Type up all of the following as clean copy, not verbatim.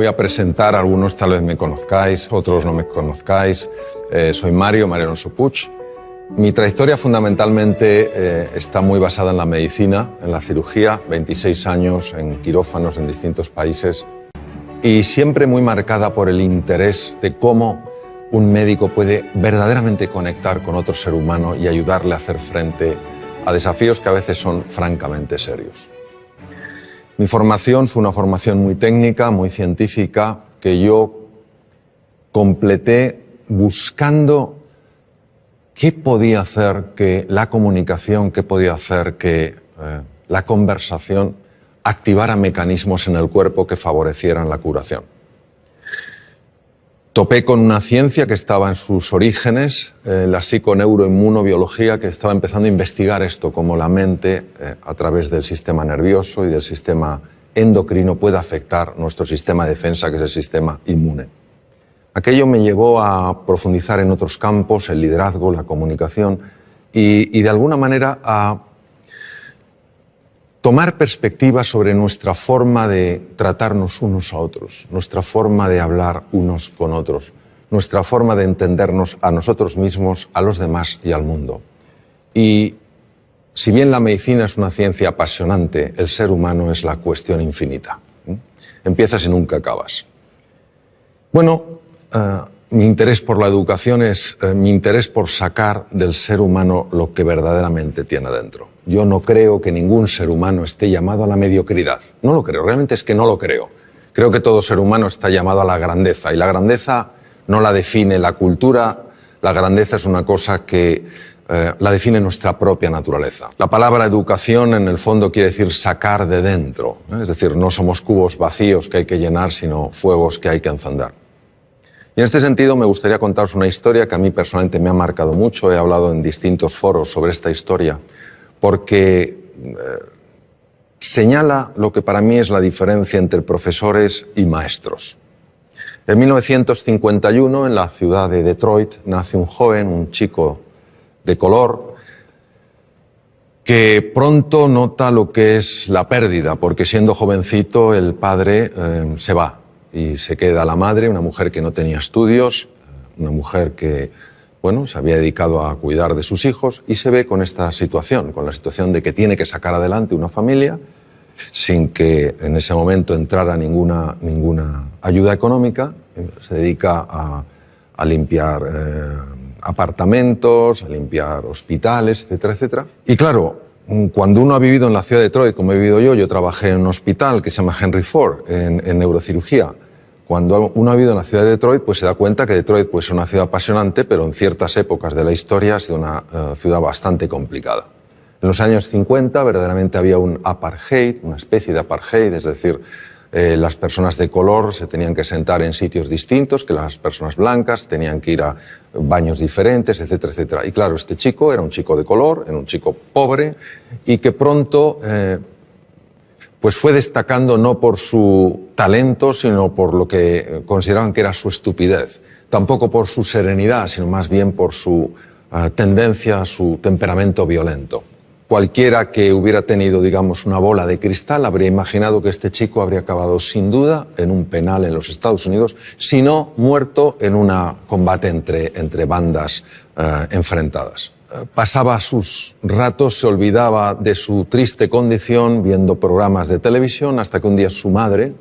voy a presentar, algunos tal vez me conozcáis, otros no me conozcáis. Soy Mario Alonso Puig. Mi trayectoria fundamentalmente está muy basada en la medicina, en la cirugía, 26 años en quirófanos en distintos países y siempre muy marcada por el interés de cómo un médico puede verdaderamente conectar con otro ser humano y ayudarle a hacer frente a desafíos que a veces son francamente serios. Mi formación fue una formación muy técnica, muy científica, que yo completé buscando qué podía hacer que la comunicación, qué podía hacer que la conversación activara mecanismos en el cuerpo que favorecieran la curación. Topé con una ciencia que estaba en sus orígenes, la psiconeuroinmunobiología, que estaba empezando a investigar esto, cómo la mente, a través del sistema nervioso y del sistema endocrino, puede afectar nuestro sistema de defensa, que es el sistema inmune. Aquello me llevó a profundizar en otros campos, el liderazgo, la comunicación y de alguna manera a tomar perspectiva sobre nuestra forma de tratarnos unos a otros, nuestra forma de hablar unos con otros, nuestra forma de entendernos a nosotros mismos, a los demás y al mundo. Y si bien la medicina es una ciencia apasionante, el ser humano es la cuestión infinita. Empiezas y nunca acabas. Bueno, mi interés por la educación es mi interés por sacar del ser humano lo que verdaderamente tiene dentro. Yo no creo que ningún ser humano esté llamado a la mediocridad. No lo creo, realmente es que no lo creo. Creo que todo ser humano está llamado a la grandeza y la grandeza no la define la cultura, la grandeza es una cosa que la define nuestra propia naturaleza. La palabra educación en el fondo quiere decir sacar de dentro, es decir, no somos cubos vacíos que hay que llenar, sino fuegos que hay que encender. Y en este sentido me gustaría contaros una historia que a mí personalmente me ha marcado mucho. He hablado en distintos foros sobre esta historia porque señala lo que para mí es la diferencia entre profesores y maestros. En 1951, en la ciudad de Detroit, nace un joven, un chico de color, que pronto nota lo que es la pérdida, porque siendo jovencito el padre se va. Y se queda la madre, una mujer que no tenía estudios, una mujer que, bueno, se había dedicado a cuidar de sus hijos y se ve con esta situación, con la situación de que tiene que sacar adelante una familia sin que en ese momento entrara ninguna ayuda económica. Se dedica a limpiar apartamentos, a limpiar hospitales, etcétera, etcétera. Y claro, cuando uno ha vivido en la ciudad de Detroit, como he vivido yo trabajé en un hospital que se llama Henry Ford, en neurocirugía. Cuando uno ha vivido en la ciudad de Detroit, pues se da cuenta que Detroit pues, es una ciudad apasionante, pero en ciertas épocas de la historia ha sido una ciudad bastante complicada. En los años 50 verdaderamente había un apartheid, una especie de apartheid, es decir, las personas de color se tenían que sentar en sitios distintos que las personas blancas, tenían que ir a baños diferentes, etcétera, etcétera. Y claro, este chico era un chico de color, era un chico pobre y que pronto pues fue destacando no por su talento, sino por lo que consideraban que era su estupidez. Tampoco por su serenidad, sino más bien por su tendencia, su temperamento violento. Cualquiera que hubiera tenido, digamos, una bola de cristal habría imaginado que este chico habría acabado sin duda en un penal en los Estados Unidos, si no muerto en un combate entre bandas enfrentadas. Pasaba sus ratos, se olvidaba de su triste condición viendo programas de televisión hasta que un día su madre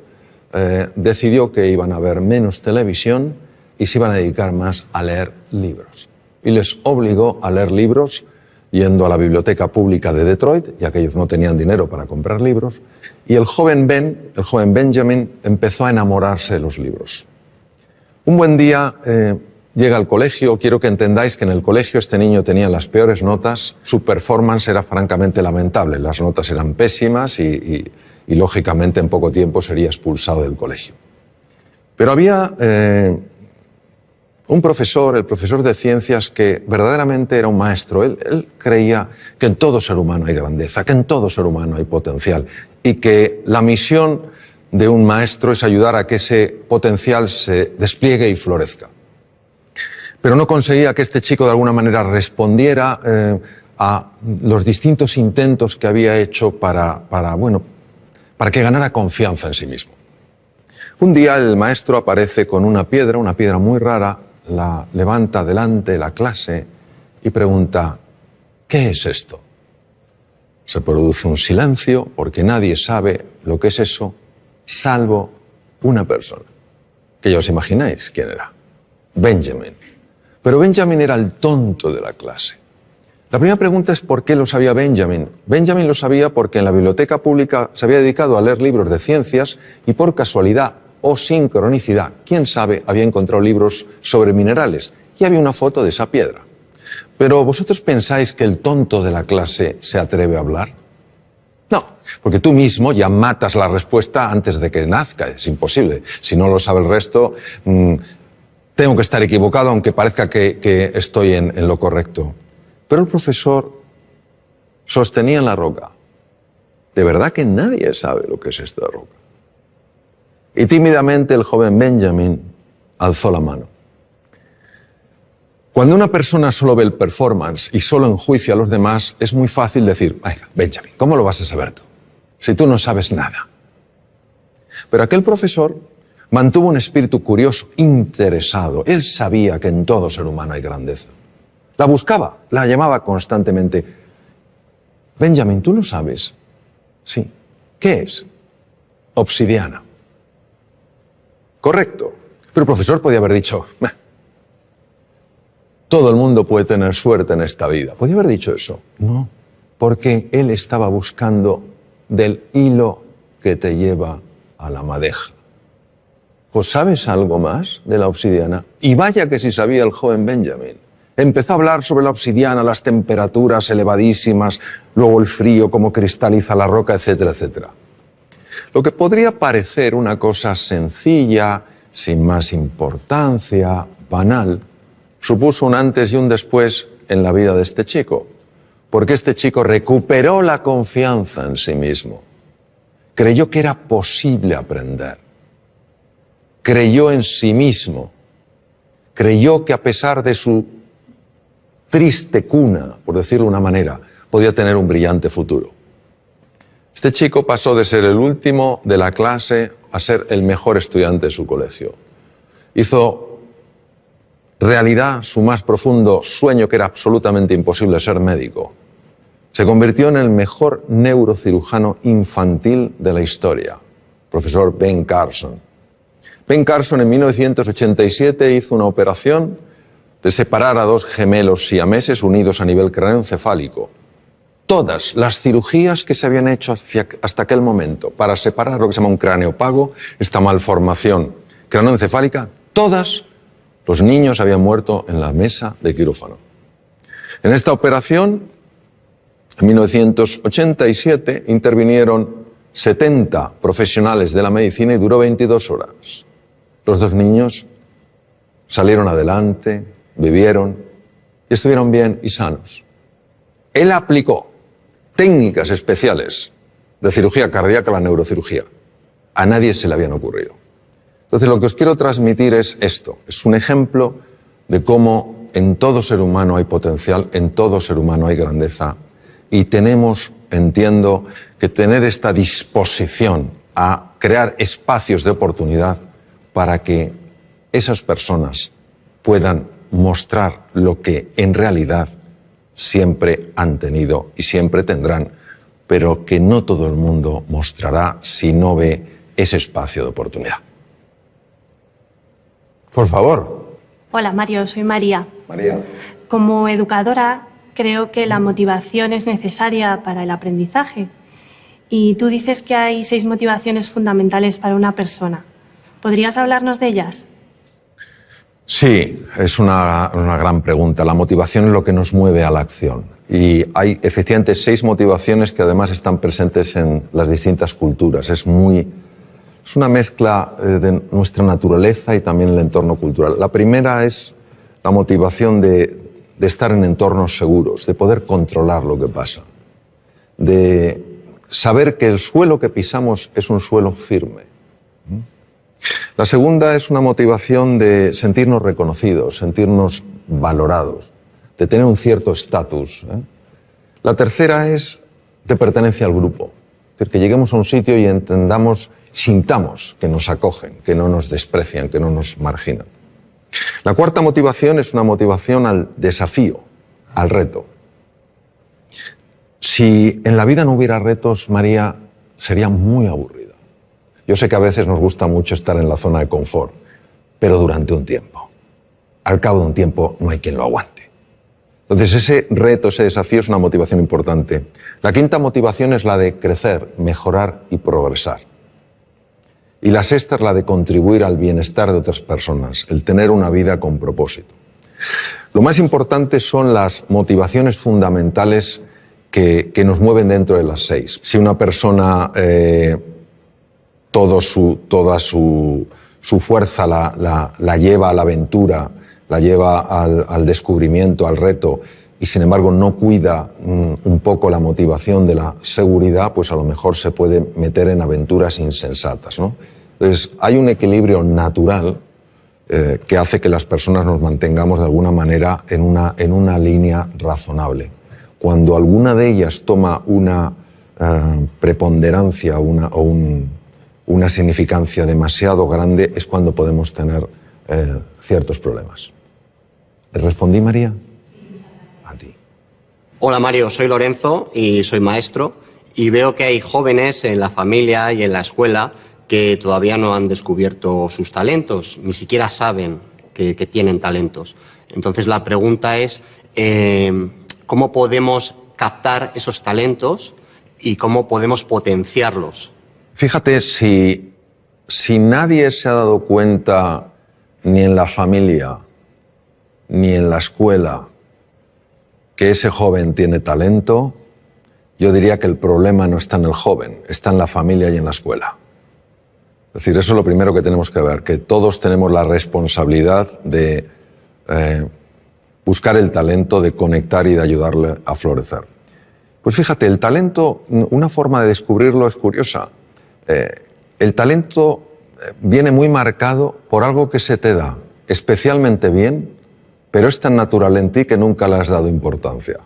decidió que iban a ver menos televisión y se iban a dedicar más a leer libros. Y les obligó a leer libros yendo a la biblioteca pública de Detroit, ya que ellos no tenían dinero para comprar libros, y el joven Benjamin, empezó a enamorarse de los libros. Un buen día llega al colegio. Quiero que entendáis que en el colegio este niño tenía las peores notas, su performance era francamente lamentable, las notas eran pésimas y lógicamente en poco tiempo sería expulsado del colegio. Pero había un profesor, el profesor de ciencias, que verdaderamente era un maestro. Él creía que en todo ser humano hay grandeza, que en todo ser humano hay potencial y que la misión de un maestro es ayudar a que ese potencial se despliegue y florezca. Pero no conseguía que este chico de alguna manera respondiera a los distintos intentos que había hecho para que ganara confianza en sí mismo. Un día el maestro aparece con una piedra muy rara, la levanta delante de la clase y pregunta: ¿qué es esto? Se produce un silencio porque nadie sabe lo que es eso, salvo una persona, que ya os imagináis quién era: Benjamin. Pero Benjamin era el tonto de la clase. La primera pregunta es ¿por qué lo sabía Benjamin? Benjamin lo sabía porque en la biblioteca pública se había dedicado a leer libros de ciencias y por casualidad o sincronicidad, quién sabe, había encontrado libros sobre minerales y había una foto de esa piedra. Pero ¿vosotros pensáis que el tonto de la clase se atreve a hablar? No, porque tú mismo ya matas la respuesta antes de que nazca, es imposible. Si no lo sabe el resto, tengo que estar equivocado aunque parezca que estoy en lo correcto. Pero el profesor sostenía en la roca: de verdad que nadie sabe lo que es esta roca. Y tímidamente el joven Benjamin alzó la mano. Cuando una persona solo ve el performance y solo enjuicia a los demás, es muy fácil decir: venga, Benjamin, ¿cómo lo vas a saber tú? Si tú no sabes nada. Pero aquel profesor mantuvo un espíritu curioso, interesado. Él sabía que en todo ser humano hay grandeza. La buscaba, la llamaba constantemente. Benjamin, ¿tú lo sabes? Sí. ¿Qué es? Obsidiana. Correcto. Pero el profesor podía haber dicho: todo el mundo puede tener suerte en esta vida. ¿Podía haber dicho eso? No, porque él estaba buscando del hilo que te lleva a la madeja. ¿Pues sabes algo más de la obsidiana? Y vaya que sí sabía el joven Benjamin. Empezó a hablar sobre la obsidiana, las temperaturas elevadísimas, luego el frío, cómo cristaliza la roca, etcétera, etcétera. Lo que podría parecer una cosa sencilla, sin más importancia, banal, supuso un antes y un después en la vida de este chico, porque este chico recuperó la confianza en sí mismo, creyó que era posible aprender, creyó en sí mismo, creyó que a pesar de su triste cuna, por decirlo de una manera, podía tener un brillante futuro. Este chico pasó de ser el último de la clase a ser el mejor estudiante de su colegio. Hizo realidad su más profundo sueño, que era absolutamente imposible: ser médico. Se convirtió en el mejor neurocirujano infantil de la historia, profesor Ben Carson. Ben Carson en 1987 hizo una operación de separar a dos gemelos siameses unidos a nivel craneoencefálico. Todas las cirugías que se habían hecho hasta aquel momento para separar lo que se llama un cráneo pago, esta malformación craneoencefálica, todas los niños habían muerto en la mesa de quirófano. En esta operación, en 1987, intervinieron 70 profesionales de la medicina y duró 22 horas. Los dos niños salieron adelante, vivieron y estuvieron bien y sanos. Él aplicó técnicas especiales de cirugía cardíaca a la neurocirugía. A nadie se le habían ocurrido. Entonces, lo que os quiero transmitir es esto. Es un ejemplo de cómo en todo ser humano hay potencial, en todo ser humano hay grandeza, y tenemos, entiendo, que tener esta disposición a crear espacios de oportunidad para que esas personas puedan mostrar lo que en realidad siempre han tenido y siempre tendrán, pero que no todo el mundo mostrará si no ve ese espacio de oportunidad. Por favor. Hola, Mario, soy María. María. Como educadora, creo que la motivación es necesaria para el aprendizaje. Y tú dices que hay 6 motivaciones fundamentales para una persona. ¿Podrías hablarnos de ellas? Sí, es una gran pregunta. La motivación es lo que nos mueve a la acción. Y hay efectivamente 6 motivaciones que además están presentes en las distintas culturas. Es una mezcla de nuestra naturaleza y también el entorno cultural. La primera es la motivación de estar en entornos seguros, de poder controlar lo que pasa, de saber que el suelo que pisamos es un suelo firme. La segunda es una motivación de sentirnos reconocidos, sentirnos valorados, de tener un cierto estatus. La tercera es de pertenencia al grupo, es decir, que lleguemos a un sitio y entendamos sintamos que nos acogen, que no nos desprecian, que no nos marginan. La cuarta motivación es una motivación al desafío, al reto. Si en la vida no hubiera retos, María, sería muy aburrida. Yo sé que a veces nos gusta mucho estar en la zona de confort, pero durante un tiempo. Al cabo de un tiempo no hay quien lo aguante. Entonces ese reto, ese desafío es una motivación importante. La quinta motivación es la de crecer, mejorar y progresar. Y la sexta es la de contribuir al bienestar de otras personas, el tener una vida con propósito. Lo más importante son las motivaciones fundamentales que nos mueven dentro de las 6. Si una persona toda su fuerza la lleva a la aventura, la lleva al descubrimiento, al reto, y sin embargo no cuida un poco la motivación de la seguridad, pues a lo mejor se puede meter en aventuras insensatas, ¿no? Entonces hay un equilibrio natural que hace que las personas nos mantengamos de alguna manera en una línea razonable. Cuando alguna de ellas toma una preponderancia o una significancia demasiado grande, es cuando podemos tener ciertos problemas. ¿Le respondí, María? A ti. Hola Mario, soy Lorenzo y soy maestro y veo que hay jóvenes en la familia y en la escuela que todavía no han descubierto sus talentos, ni siquiera saben que tienen talentos. Entonces la pregunta es, ¿cómo podemos captar esos talentos y cómo podemos potenciarlos? Fíjate, si nadie se ha dado cuenta, ni en la familia, ni en la escuela, que ese joven tiene talento, yo diría que el problema no está en el joven, está en la familia y en la escuela. Es decir, eso es lo primero que tenemos que ver, que todos tenemos la responsabilidad de buscar el talento, de conectar y de ayudarle a florecer. Pues fíjate, el talento, una forma de descubrirlo es curiosa. El talento viene muy marcado por algo que se te da especialmente bien, pero es tan natural en ti que nunca le has dado importancia.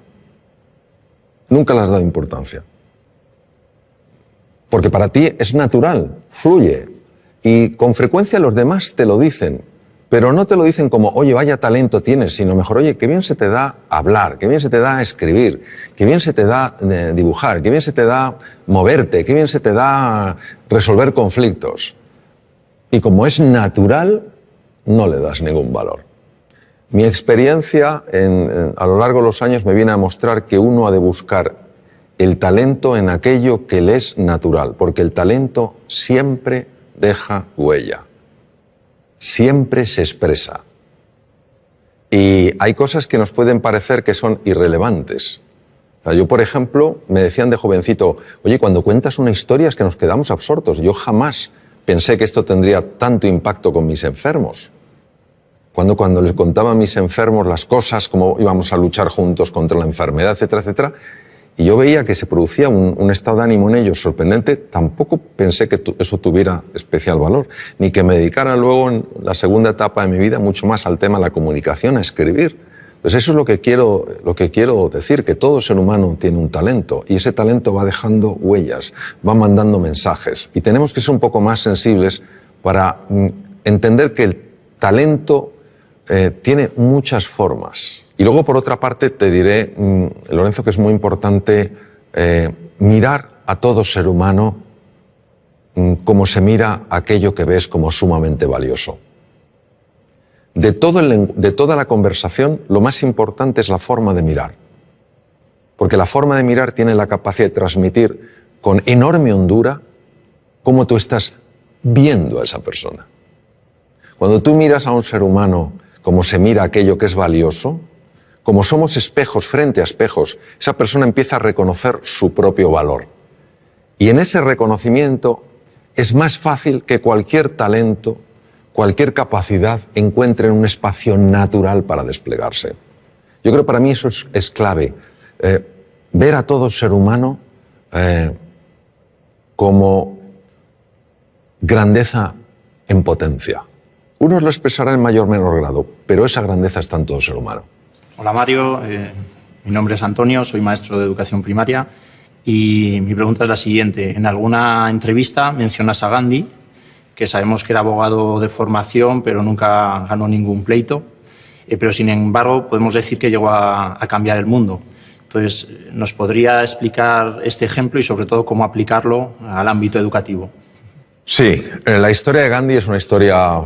Nunca le has dado importancia. Porque para ti es natural, fluye. Y con frecuencia los demás te lo dicen, pero no te lo dicen como, oye, vaya talento tienes, sino mejor, oye, qué bien se te da hablar, qué bien se te da escribir, qué bien se te da dibujar, qué bien se te da moverte, qué bien se te da resolver conflictos. Y como es natural, no le das ningún valor. Mi experiencia a lo largo de los años me viene a mostrar que uno ha de buscar el talento en aquello que le es natural, porque el talento siempre deja huella, siempre se expresa. Y hay cosas que nos pueden parecer que son irrelevantes. O sea, yo, por ejemplo, me decían de jovencito, oye, cuando cuentas una historia es que nos quedamos absortos. Yo jamás pensé que esto tendría tanto impacto con mis enfermos. Cuando les contaba a mis enfermos las cosas, cómo íbamos a luchar juntos contra la enfermedad, etcétera, etcétera, y yo veía que se producía un estado de ánimo en ellos sorprendente, tampoco pensé que eso tuviera especial valor, ni que me dedicara luego en la segunda etapa de mi vida mucho más al tema de la comunicación, a escribir. Pues eso es lo que quiero decir, que todo ser humano tiene un talento y ese talento va dejando huellas, va mandando mensajes y tenemos que ser un poco más sensibles para entender que el talento tiene muchas formas. Y luego, por otra parte, te diré, Lorenzo, que es muy importante mirar a todo ser humano como se mira aquello que ves como sumamente valioso. De toda la conversación, lo más importante es la forma de mirar. Porque la forma de mirar tiene la capacidad de transmitir con enorme hondura cómo tú estás viendo a esa persona. Cuando tú miras a un ser humano como se mira aquello que es valioso, como somos espejos frente a espejos, esa persona empieza a reconocer su propio valor. Y en ese reconocimiento es más fácil que cualquier talento, cualquier capacidad encuentre un espacio natural para desplegarse. Yo creo que para mí eso es clave. Ver a todo ser humano como grandeza en potencia. Unos lo expresarán en mayor o menor grado, pero esa grandeza está en todo ser humano. Hola Mario, mi nombre es Antonio, soy maestro de educación primaria Y mi pregunta es la siguiente. En alguna entrevista mencionas a Gandhi, que sabemos que era abogado de formación, pero nunca ganó ningún pleito. Pero, sin embargo, podemos decir que llegó a cambiar el mundo. Entonces, ¿nos podría explicar este ejemplo y, sobre todo, cómo aplicarlo al ámbito educativo? Sí, la historia de Gandhi es una historia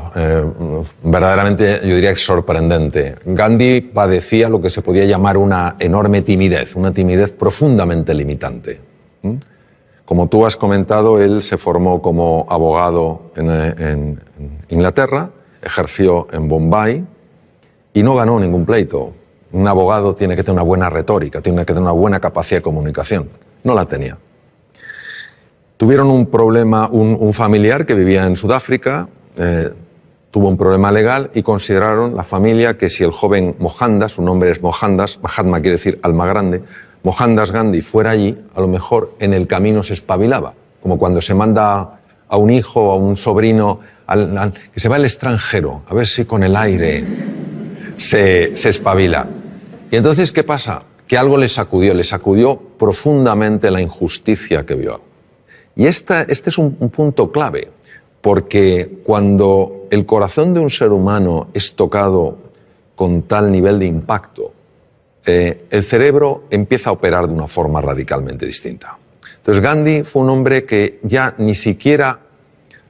verdaderamente, yo diría, sorprendente. Gandhi padecía lo que se podía llamar una enorme timidez, una timidez profundamente limitante. Como tú has comentado, él se formó como abogado en Inglaterra, ejerció en Bombay y no ganó ningún pleito. Un abogado tiene que tener una buena retórica, tiene que tener una buena capacidad de comunicación. No la tenía. Tuvieron un problema, un familiar que vivía en Sudáfrica, tuvo un problema legal y consideraron la familia que si el joven Mohandas, su nombre es Mohandas, Mahatma quiere decir alma grande, Mohandas Gandhi fuera allí, a lo mejor en el camino se espabilaba, como cuando se manda a un hijo o a un sobrino que se va al extranjero, a ver si con el aire se espabila. Y entonces, ¿qué pasa? Que algo le sacudió profundamente la injusticia que vio. Y este es un punto clave, porque cuando el corazón de un ser humano es tocado con tal nivel de impacto, el cerebro empieza a operar de una forma radicalmente distinta. Entonces Gandhi fue un hombre que ya ni siquiera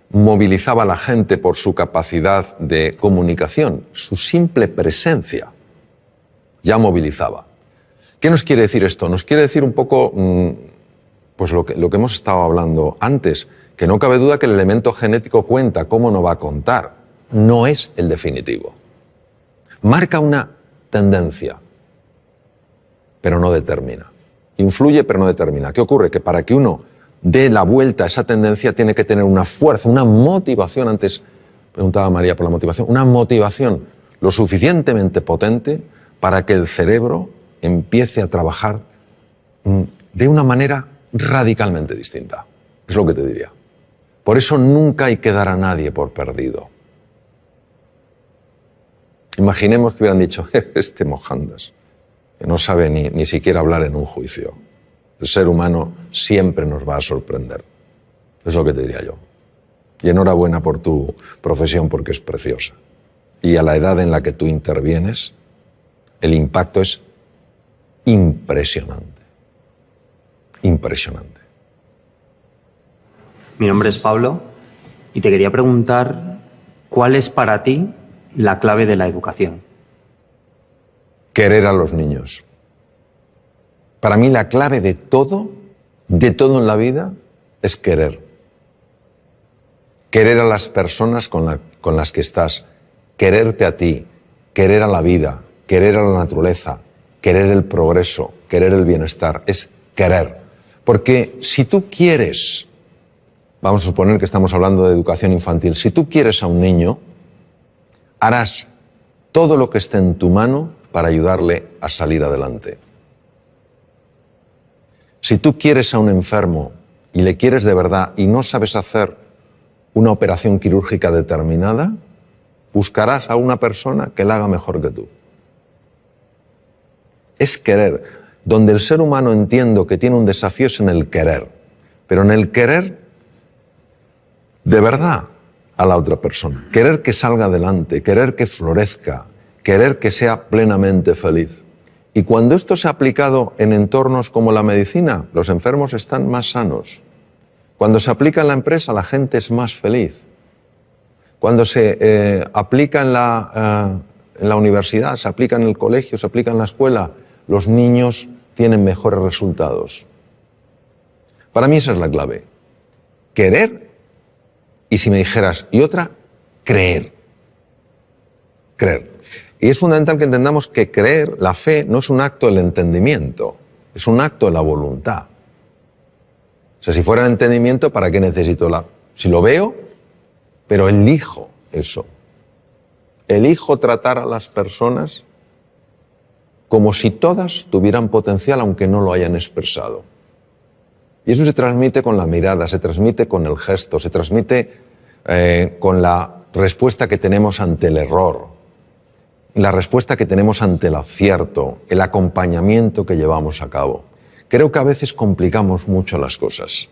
movilizaba a la gente por su capacidad de comunicación, su simple presencia ya movilizaba. ¿Qué nos quiere decir esto? Nos quiere decir un poco pues lo que hemos estado hablando antes, que no cabe duda que el elemento genético cuenta, ¿cómo no va a contar? No es el definitivo. Marca una tendencia, pero no determina. Influye, pero no determina. ¿Qué ocurre? Que para que uno dé la vuelta a esa tendencia tiene que tener una fuerza, una motivación. Antes preguntaba María por la motivación. Una motivación lo suficientemente potente para que el cerebro empiece a trabajar de una manera radicalmente distinta. Es lo que te diría. Por eso nunca hay que dar a nadie por perdido. Imaginemos que hubieran dicho, este Mohandas, que no sabe ni siquiera hablar en un juicio. El ser humano siempre nos va a sorprender. Es lo que te diría yo. Y enhorabuena por tu profesión porque es preciosa. Y a la edad en la que tú intervienes, el impacto es impresionante. Impresionante. Mi nombre es Pablo y te quería preguntar ¿cuál es para ti la clave de la educación? Querer a los niños. Para mí la clave de todo en la vida es querer. Querer a las personas con las que estás, quererte a ti, querer a la vida, querer a la naturaleza, querer el progreso, querer el bienestar, es querer. Porque si tú quieres, vamos a suponer que estamos hablando de educación infantil, si tú quieres a un niño, harás todo lo que esté en tu mano para ayudarle a salir adelante. Si tú quieres a un enfermo y le quieres de verdad y no sabes hacer una operación quirúrgica determinada, buscarás a una persona que la haga mejor que tú. Es querer. Donde el ser humano entiendo que tiene un desafío es en el querer, pero en el querer de verdad a la otra persona. Querer que salga adelante, querer que florezca, querer que sea plenamente feliz. Y cuando esto se ha aplicado en entornos como la medicina, los enfermos están más sanos. Cuando se aplica en la empresa, la gente es más feliz. Cuando se aplica en la universidad, se aplica en el colegio, se aplica en la escuela, los niños tienen mejores resultados. Para mí esa es la clave. Querer y, si me dijeras, y otra, creer. Creer. Y es fundamental que entendamos que creer, la fe, no es un acto del entendimiento, es un acto de la voluntad. O sea, si fuera el entendimiento, ¿para qué necesito la...? Si lo veo, pero elijo eso. Elijo tratar a las personas como si todas tuvieran potencial, aunque no lo hayan expresado. Y eso se transmite con la mirada, se transmite con el gesto, se transmite con la respuesta que tenemos ante el error, la respuesta que tenemos ante el acierto, el acompañamiento que llevamos a cabo. creo que a veces complicamos mucho las cosas.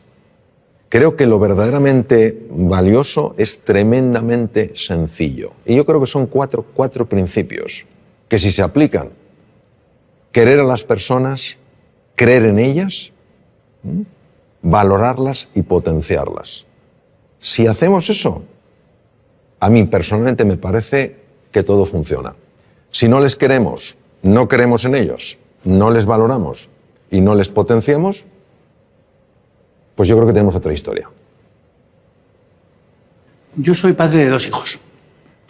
Creo que lo verdaderamente valioso es tremendamente sencillo. Y yo creo que son cuatro principios que si se aplican, querer a las personas, creer en ellas, valorarlas y potenciarlas. Si hacemos eso, a mí personalmente me parece que todo funciona. Si no les queremos, no creemos en ellos, no les valoramos y no les potenciamos, pues yo creo que tenemos otra historia. Yo soy padre de 2 hijos,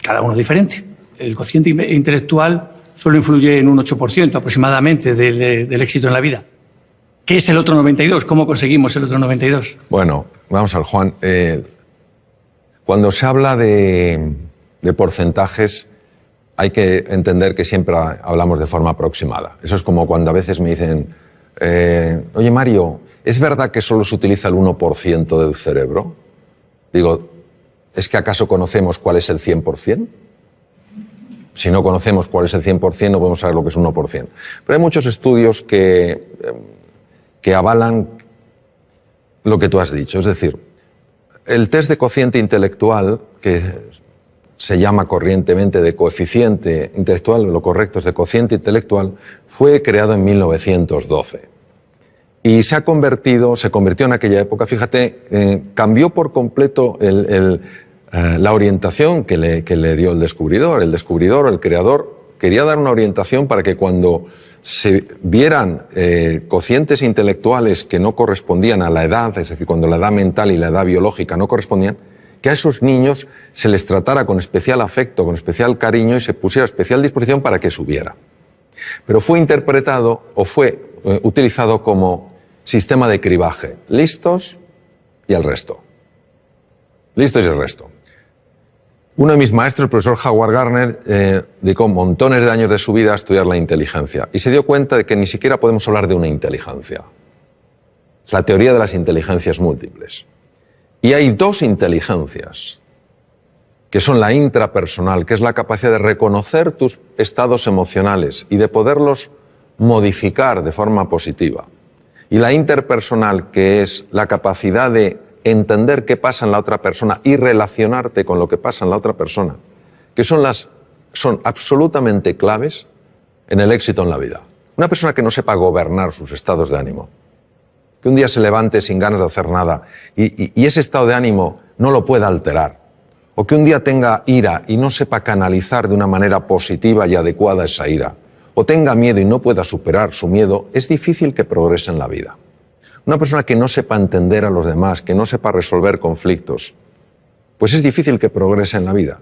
cada uno diferente. El cociente intelectual solo influye en un 8% aproximadamente del éxito en la vida. ¿Qué es el otro 92%? ¿Cómo conseguimos el otro 92%? Bueno, vamos al Juan. Cuando se habla de porcentajes, hay que entender que siempre hablamos de forma aproximada. Eso es como cuando a veces me dicen, oye Mario, ¿es verdad que solo se utiliza el 1% del cerebro? Digo, ¿es que acaso conocemos cuál es el 100%? Si no conocemos cuál es el 100%, no podemos saber lo que es 1%. Pero hay muchos estudios que avalan lo que tú has dicho. Es decir, el test de cociente intelectual, que se llama corrientemente de coeficiente intelectual, lo correcto es de cociente intelectual, fue creado en 1912. Y se convirtió en aquella época, fíjate, cambió por completo la orientación que le dio el descubridor. El descubridor, el creador, quería dar una orientación para que cuando se vieran cocientes intelectuales que no correspondían a la edad, es decir, cuando la edad mental y la edad biológica no correspondían, que a esos niños se les tratara con especial afecto, con especial cariño y se pusiera a especial disposición para que subiera. Pero fue interpretado o fue utilizado como sistema de cribaje. Listos y el resto. Listos y el resto. Uno de mis maestros, el profesor Howard Gardner, dedicó montones de años de su vida a estudiar la inteligencia y se dio cuenta de que ni siquiera podemos hablar de una inteligencia. Es la teoría de las inteligencias múltiples. Y hay 2 inteligencias, que son la intrapersonal, que es la capacidad de reconocer tus estados emocionales y de poderlos modificar de forma positiva. Y la interpersonal, que es la capacidad de entender qué pasa en la otra persona y relacionarte con lo que pasa en la otra persona, que son absolutamente claves en el éxito en la vida. Una persona que no sepa gobernar sus estados de ánimo, que un día se levante sin ganas de hacer nada y ese estado de ánimo no lo pueda alterar, o que un día tenga ira y no sepa canalizar de una manera positiva y adecuada esa ira, o tenga miedo y no pueda superar su miedo, es difícil que progrese en la vida. Una persona que no sepa entender a los demás, que no sepa resolver conflictos, pues es difícil que progrese en la vida.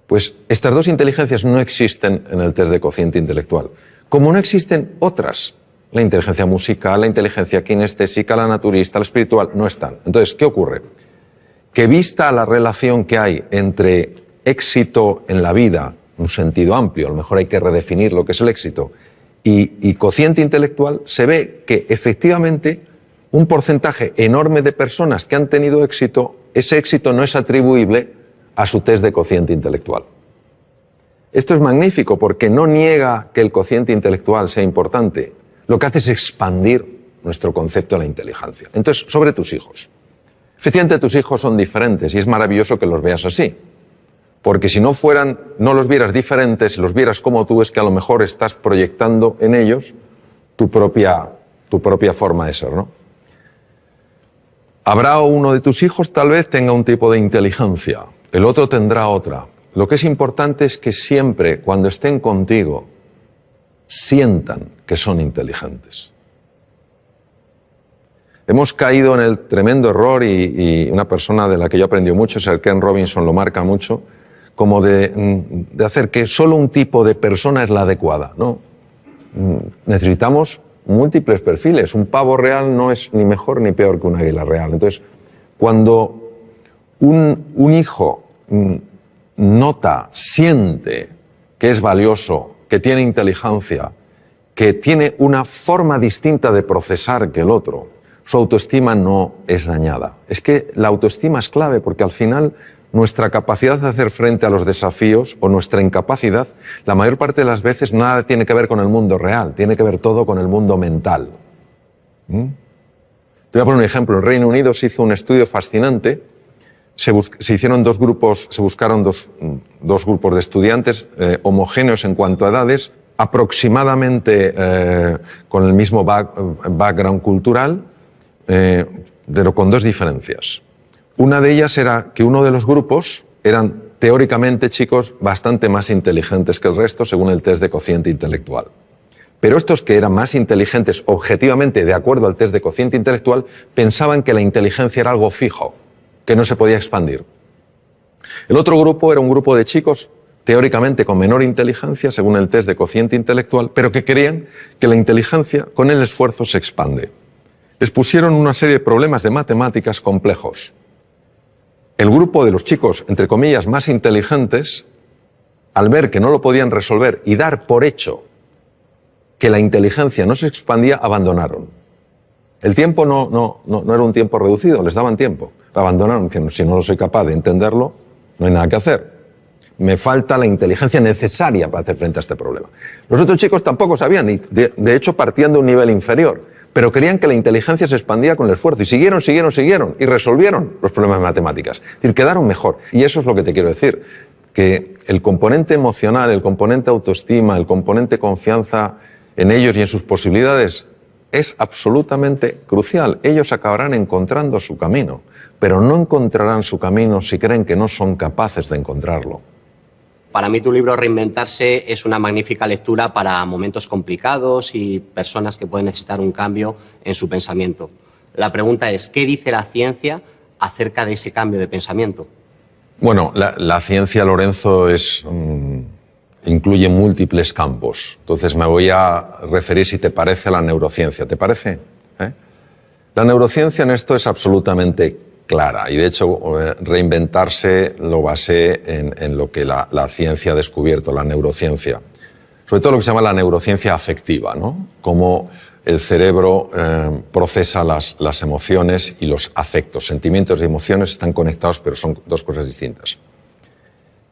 Pues estas 2 inteligencias no existen en el test de cociente intelectual, como no existen otras. La inteligencia musical, la inteligencia kinestésica, la naturista, la espiritual, no están. Entonces, ¿qué ocurre? Que vista la relación que hay entre éxito en la vida, un sentido amplio, a lo mejor hay que redefinir lo que es el éxito, y cociente intelectual, se ve que efectivamente un porcentaje enorme de personas que han tenido éxito, ese éxito no es atribuible a su test de cociente intelectual. Esto es magnífico porque no niega que el cociente intelectual sea importante, lo que hace es expandir nuestro concepto de la inteligencia. Entonces, sobre tus hijos. Efectivamente, tus hijos son diferentes y es maravilloso que los veas así. Porque si no los vieras diferentes, si los vieras como tú, es que a lo mejor estás proyectando en ellos tu propia forma de ser, ¿no? Habrá uno de tus hijos, tal vez tenga un tipo de inteligencia, el otro tendrá otra. Lo que es importante es que siempre, cuando estén contigo, sientan que son inteligentes. Hemos caído en el tremendo error, y una persona de la que yo aprendí mucho, Sir Ken Robinson lo marca mucho, como de hacer que solo un tipo de persona es la adecuada, ¿no? Necesitamos múltiples perfiles. Un pavo real no es ni mejor ni peor que un águila real. Entonces, cuando un hijo nota, siente que es valioso, que tiene inteligencia, que tiene una forma distinta de procesar que el otro, su autoestima no es dañada. Es que la autoestima es clave porque al final nuestra capacidad de hacer frente a los desafíos o nuestra incapacidad, la mayor parte de las veces nada tiene que ver con el mundo real, tiene que ver todo con el mundo mental. Te voy a poner un ejemplo. En el Reino Unido se hizo un estudio fascinante. Se hicieron dos grupos, se buscaron dos grupos de estudiantes homogéneos en cuanto a edades, aproximadamente con el mismo background cultural, pero con dos diferencias. Una de ellas era que uno de los grupos eran teóricamente chicos bastante más inteligentes que el resto según el test de cociente intelectual. Pero estos que eran más inteligentes objetivamente de acuerdo al test de cociente intelectual pensaban que la inteligencia era algo fijo, que no se podía expandir. El otro grupo era un grupo de chicos teóricamente con menor inteligencia según el test de cociente intelectual, pero que creían que la inteligencia con el esfuerzo se expande. Les pusieron una serie de problemas de matemáticas complejos. El grupo de los chicos, entre comillas, más inteligentes, al ver que no lo podían resolver y dar por hecho que la inteligencia no se expandía, abandonaron. El tiempo no era un tiempo reducido, les daban tiempo. Abandonaron diciendo, si no soy capaz de entenderlo, no hay nada que hacer. Me falta la inteligencia necesaria para hacer frente a este problema. Los otros chicos tampoco sabían, y de hecho partían de un nivel inferior, pero creían que la inteligencia se expandía con el esfuerzo y siguieron y resolvieron los problemas de matemáticas. Es decir, quedaron mejor. Y eso es lo que te quiero decir, que el componente emocional, el componente autoestima, el componente confianza en ellos y en sus posibilidades es absolutamente crucial. Ellos acabarán encontrando su camino, pero no encontrarán su camino si creen que no son capaces de encontrarlo. Para mí tu libro Reinventarse es una magnífica lectura para momentos complicados y personas que pueden necesitar un cambio en su pensamiento. La pregunta es, ¿qué dice la ciencia acerca de ese cambio de pensamiento? Bueno, la ciencia, Lorenzo, incluye múltiples campos. Entonces me voy a referir, si te parece, a la neurociencia. ¿Te parece? La neurociencia en esto es absolutamente clara y de hecho Reinventarse lo basé en lo que la ciencia ha descubierto, la neurociencia. Sobre todo lo que se llama la neurociencia afectiva, ¿no? Cómo el cerebro procesa las emociones y los afectos. Sentimientos y emociones están conectados, pero son dos cosas distintas.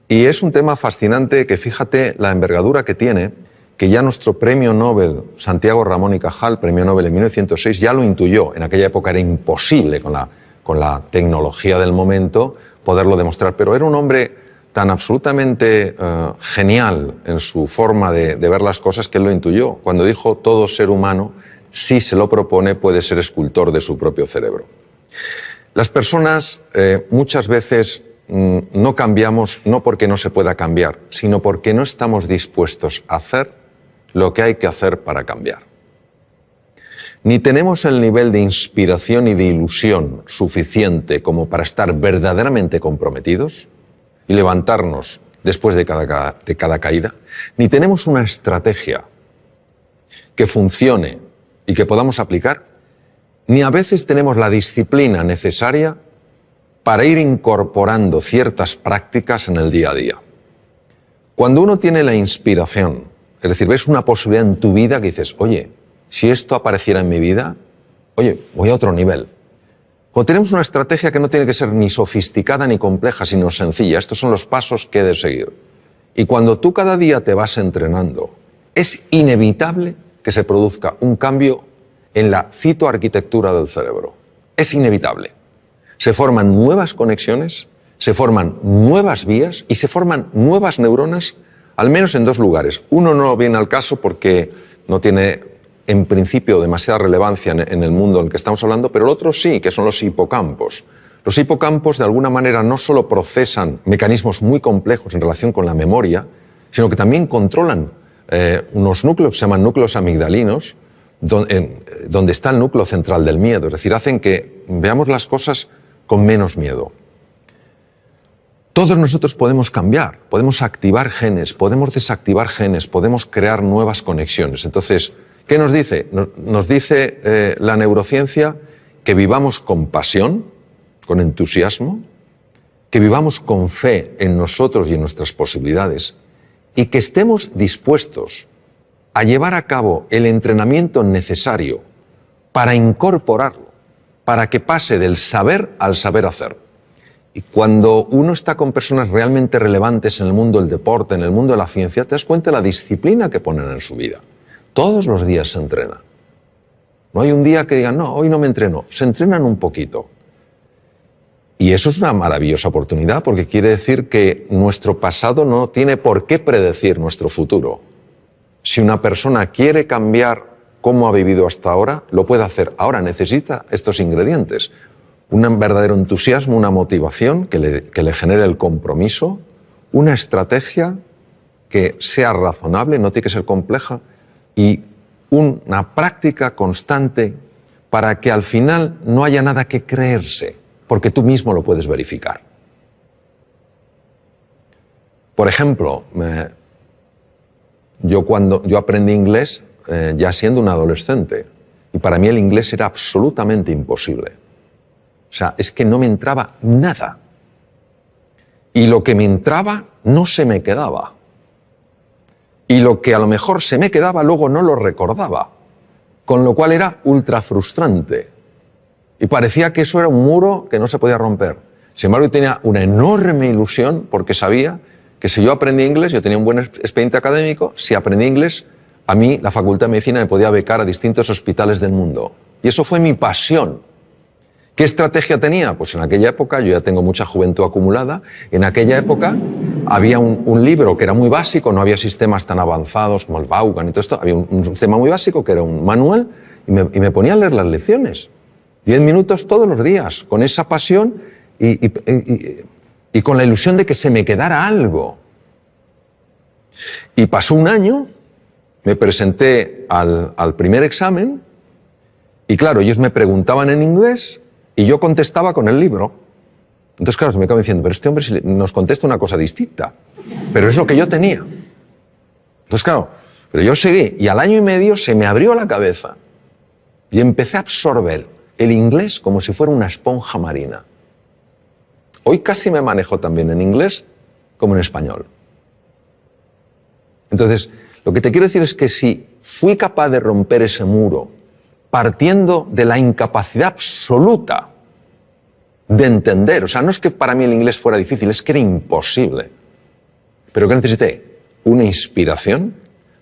Y es un tema fascinante que fíjate la envergadura que tiene, que ya nuestro premio Nobel, Santiago Ramón y Cajal, premio Nobel en 1906, ya lo intuyó. En aquella época era imposible con la tecnología del momento poderlo demostrar, pero era un hombre tan absolutamente genial en su forma de ver las cosas que él lo intuyó, cuando dijo todo ser humano, si se lo propone, puede ser escultor de su propio cerebro. Las personas muchas veces no cambiamos no porque no se pueda cambiar, sino porque no estamos dispuestos a hacer lo que hay que hacer para cambiar. Ni tenemos el nivel de inspiración y de ilusión suficiente como para estar verdaderamente comprometidos y levantarnos después de cada caída, ni tenemos una estrategia que funcione y que podamos aplicar, ni a veces tenemos la disciplina necesaria para ir incorporando ciertas prácticas en el día a día. Cuando uno tiene la inspiración, es decir, ves una posibilidad en tu vida que dices, oye, si esto apareciera en mi vida, oye, voy a otro nivel. Cuando tenemos una estrategia que no tiene que ser ni sofisticada ni compleja, sino sencilla, estos son los pasos que he de seguir. Y cuando tú cada día te vas entrenando, es inevitable que se produzca un cambio en la citoarquitectura del cerebro. Es inevitable. Se forman nuevas conexiones, se forman nuevas vías y se forman nuevas neuronas, al menos en dos lugares. Uno no viene al caso porque no tiene en principio demasiada relevancia en el mundo en el que estamos hablando, pero el otro sí, que son los hipocampos. Los hipocampos de alguna manera no solo procesan mecanismos muy complejos en relación con la memoria, sino que también controlan unos núcleos que se llaman núcleos amigdalinos, donde está el núcleo central del miedo, es decir, hacen que veamos las cosas con menos miedo. Todos nosotros podemos cambiar, podemos activar genes, podemos desactivar genes, podemos crear nuevas conexiones. Entonces, ¿qué nos dice? Nos dice la neurociencia que vivamos con pasión, con entusiasmo, que vivamos con fe en nosotros y en nuestras posibilidades y que estemos dispuestos a llevar a cabo el entrenamiento necesario para incorporarlo, para que pase del saber al saber hacer. Y cuando uno está con personas realmente relevantes en el mundo del deporte, en el mundo de la ciencia, te das cuenta de la disciplina que ponen en su vida. Todos los días se entrena. No hay un día que digan, no, hoy no me entreno. Se entrenan un poquito. Y eso es una maravillosa oportunidad porque quiere decir que nuestro pasado no tiene por qué predecir nuestro futuro. Si una persona quiere cambiar cómo ha vivido hasta ahora, lo puede hacer. Ahora necesita estos ingredientes. Un verdadero entusiasmo, una motivación que le genere el compromiso, una estrategia que sea razonable, no tiene que ser compleja, y una práctica constante para que al final no haya nada que creerse, porque tú mismo lo puedes verificar. Por ejemplo, yo aprendí inglés ya siendo un adolescente, y para mí el inglés era absolutamente imposible. O sea, es que no me entraba nada. Y lo que me entraba no se me quedaba. Y lo que a lo mejor se me quedaba luego no lo recordaba. Con lo cual era ultra frustrante. Y parecía que eso era un muro que no se podía romper. Sin embargo, yo tenía una enorme ilusión porque sabía que si yo aprendía inglés, yo tenía un buen expediente académico, si aprendí inglés, a mí la Facultad de Medicina me podía becar a distintos hospitales del mundo. Y eso fue mi pasión. ¿Qué estrategia tenía? Pues en aquella época, yo ya tengo mucha juventud acumulada, en aquella época había un libro que era muy básico, no había sistemas tan avanzados como el Vaughan y todo esto, había un sistema muy básico que era un manual y me ponía a leer las lecciones. 10 minutos todos los días, con esa pasión y con la ilusión de que se me quedara algo. Y pasó un año, me presenté al primer examen y claro, ellos me preguntaban en inglés y yo contestaba con el libro. Entonces, claro, se me acaba diciendo, pero este hombre nos contesta una cosa distinta. Pero es lo que yo tenía. Entonces, claro, pero yo seguí y al año y medio se me abrió la cabeza y empecé a absorber el inglés como si fuera una esponja marina. Hoy casi me manejo también en inglés como en español. Entonces, lo que te quiero decir es que si fui capaz de romper ese muro partiendo de la incapacidad absoluta de entender, o sea, no es que para mí el inglés fuera difícil, es que era imposible. Pero que necesité una inspiración.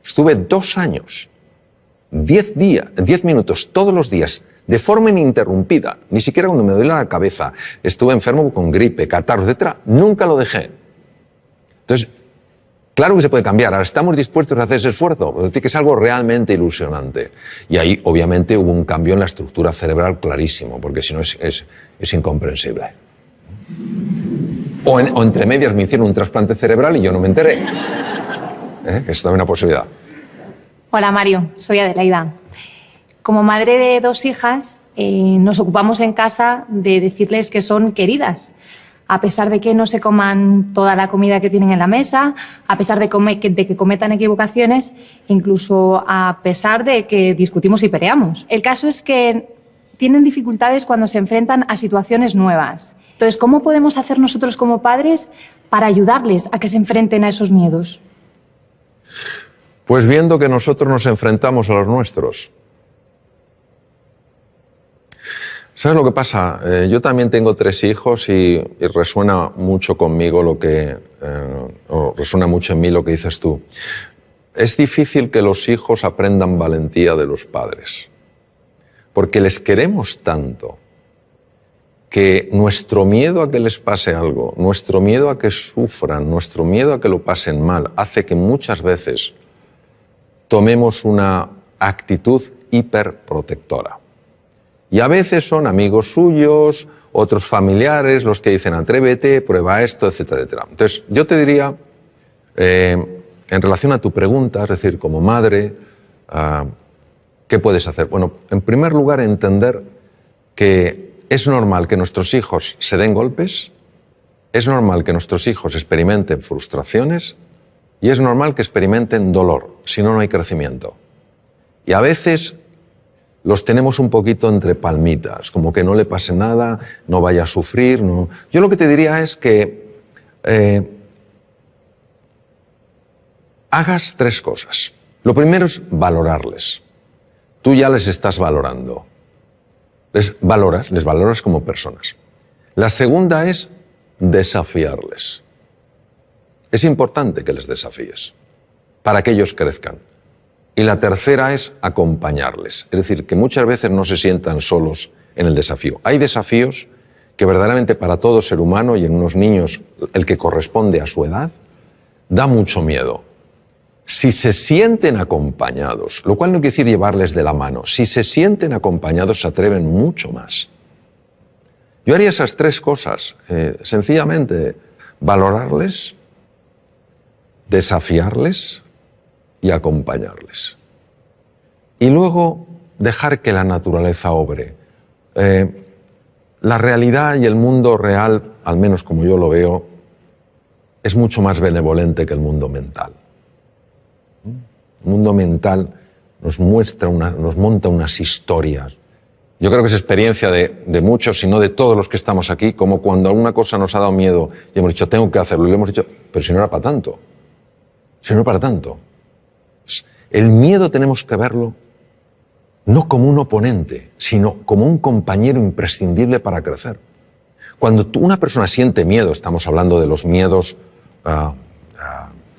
Estuve 2 años, 10 minutos todos los días, de forma ininterrumpida, ni siquiera cuando me dolía la cabeza, estuve enfermo con gripe, catarro, etc., nunca lo dejé. Entonces, claro que se puede cambiar, ahora estamos dispuestos a hacer ese esfuerzo, pero tiene que ser algo realmente ilusionante. Y ahí, obviamente, hubo un cambio en la estructura cerebral clarísimo, porque si no es incomprensible. O entre medias me hicieron un trasplante cerebral y yo no me enteré. Es también una posibilidad. Hola Mario, soy Adelaida. Como madre de 2 hijas, nos ocupamos en casa de decirles que son queridas. A pesar de que no se coman toda la comida que tienen en la mesa, a pesar de que cometan equivocaciones, incluso a pesar de que discutimos y peleamos. El caso es que tienen dificultades cuando se enfrentan a situaciones nuevas. Entonces, ¿cómo podemos hacer nosotros como padres para ayudarles a que se enfrenten a esos miedos? Pues viendo que nosotros nos enfrentamos a los nuestros. ¿Sabes lo que pasa? Yo también tengo 3 hijos y resuena mucho conmigo o resuena mucho en mí lo que dices tú. Es difícil que los hijos aprendan valentía de los padres, porque les queremos tanto que nuestro miedo a que les pase algo, nuestro miedo a que sufran, nuestro miedo a que lo pasen mal, hace que muchas veces tomemos una actitud hiperprotectora. Y a veces son amigos suyos, otros familiares, los que dicen atrévete, prueba esto, etcétera, etcétera. Entonces, yo te diría, en relación a tu pregunta, es decir, como madre, ¿qué puedes hacer? Bueno, en primer lugar, entender que es normal que nuestros hijos se den golpes, es normal que nuestros hijos experimenten frustraciones y es normal que experimenten dolor, si no, no hay crecimiento. Y a veces los tenemos un poquito entre palmitas, como que no le pase nada, no vaya a sufrir. No. Yo lo que te diría es que hagas 3 cosas. Lo primero es valorarles. Tú ya les estás valorando. Les valoras como personas. La segunda es desafiarles. Es importante que les desafíes para que ellos crezcan. Y la tercera es acompañarles. Es decir, que muchas veces no se sientan solos en el desafío. Hay desafíos que verdaderamente para todo ser humano y en unos niños el que corresponde a su edad, da mucho miedo. Si se sienten acompañados, lo cual no quiere decir llevarles de la mano, si se sienten acompañados se atreven mucho más. Yo haría esas tres cosas, sencillamente valorarles, desafiarles y acompañarles. Y luego dejar que la naturaleza obre. La realidad y el mundo real, al menos como yo lo veo, es mucho más benevolente que el mundo mental. El mundo mental nos monta unas historias. Yo creo que es experiencia de muchos, si no de todos los que estamos aquí, como cuando alguna cosa nos ha dado miedo y hemos dicho, tengo que hacerlo, y le hemos dicho, pero si no era para tanto. Si no era para tanto. El miedo tenemos que verlo no como un oponente, sino como un compañero imprescindible para crecer. Cuando una persona siente miedo, estamos hablando de los miedos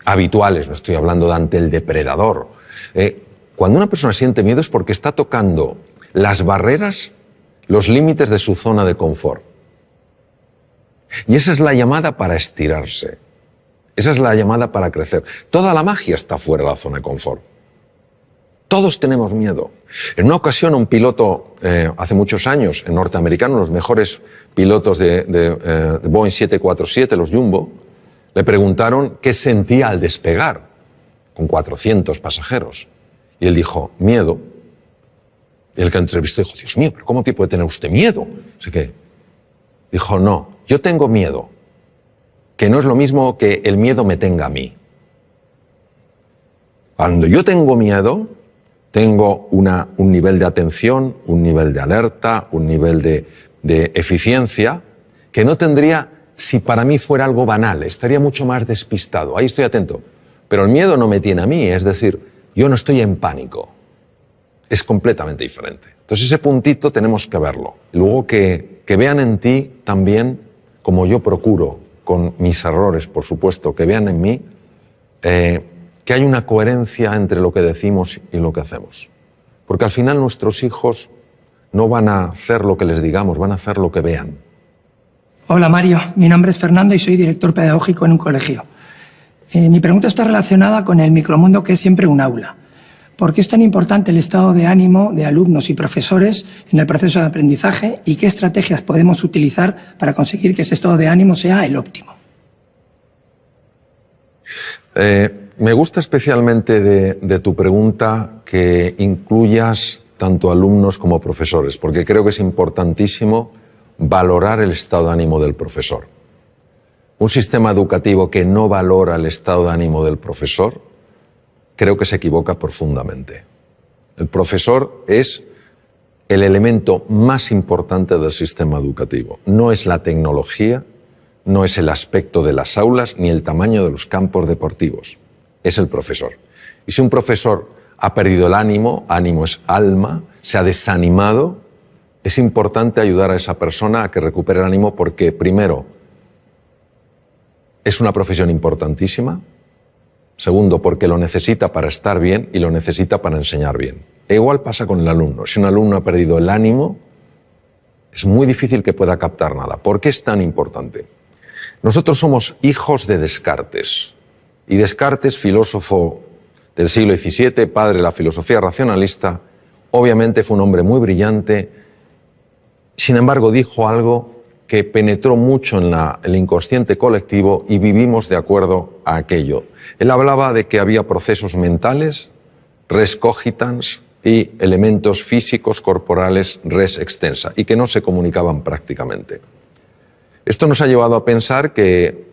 habituales, no estoy hablando de ante el depredador. Cuando una persona siente miedo es porque está tocando las barreras, los límites de su zona de confort. Y esa es la llamada para estirarse. Esa es la llamada para crecer. Toda la magia está fuera de la zona de confort. Todos tenemos miedo. En una ocasión, un piloto, hace muchos años, en norteamericano, los mejores pilotos de Boeing 747, los Jumbo, le preguntaron qué sentía al despegar con 400 pasajeros. Y él dijo, miedo. Y el que entrevistó dijo, Dios mío, ¿pero cómo puede tener usted miedo? Así que dijo, no, yo tengo miedo, que no es lo mismo que el miedo me tenga a mí. Cuando yo tengo miedo, tengo un nivel de atención, un nivel de alerta, un nivel de eficiencia que no tendría si para mí fuera algo banal. Estaría mucho más despistado. Ahí estoy atento. Pero el miedo no me tiene a mí. Es decir, yo no estoy en pánico. Es completamente diferente. Entonces ese puntito tenemos que verlo. Luego que vean en ti también, como yo procuro, con mis errores, por supuesto, que vean en mí que hay una coherencia entre lo que decimos y lo que hacemos. Porque al final nuestros hijos no van a hacer lo que les digamos, van a hacer lo que vean. Hola Mario, mi nombre es Fernando y soy director pedagógico en un colegio. Mi pregunta está relacionada con el micromundo que es siempre un aula. ¿Por qué es tan importante el estado de ánimo de alumnos y profesores en el proceso de aprendizaje y qué estrategias podemos utilizar para conseguir que ese estado de ánimo sea el óptimo? Me gusta especialmente de tu pregunta que incluyas tanto alumnos como profesores, porque creo que es importantísimo valorar el estado de ánimo del profesor. Un sistema educativo que no valora el estado de ánimo del profesor, creo que se equivoca profundamente. El profesor es el elemento más importante del sistema educativo. No es la tecnología, no es el aspecto de las aulas, ni el tamaño de los campos deportivos. Es el profesor. Y si un profesor ha perdido el ánimo, ánimo es alma, se ha desanimado, es importante ayudar a esa persona a que recupere el ánimo porque, primero, es una profesión importantísima. Segundo, porque lo necesita para estar bien y lo necesita para enseñar bien. E igual pasa con el alumno. Si un alumno ha perdido el ánimo, es muy difícil que pueda captar nada. ¿Por qué es tan importante? Nosotros somos hijos de Descartes. Y Descartes, filósofo del siglo XVII, padre de la filosofía racionalista, obviamente fue un hombre muy brillante. Sin embargo, dijo algo que penetró mucho en el inconsciente colectivo y vivimos de acuerdo a aquello. Él hablaba de que había procesos mentales, res cogitans, y elementos físicos corporales, res extensa, y que no se comunicaban prácticamente. Esto nos ha llevado a pensar que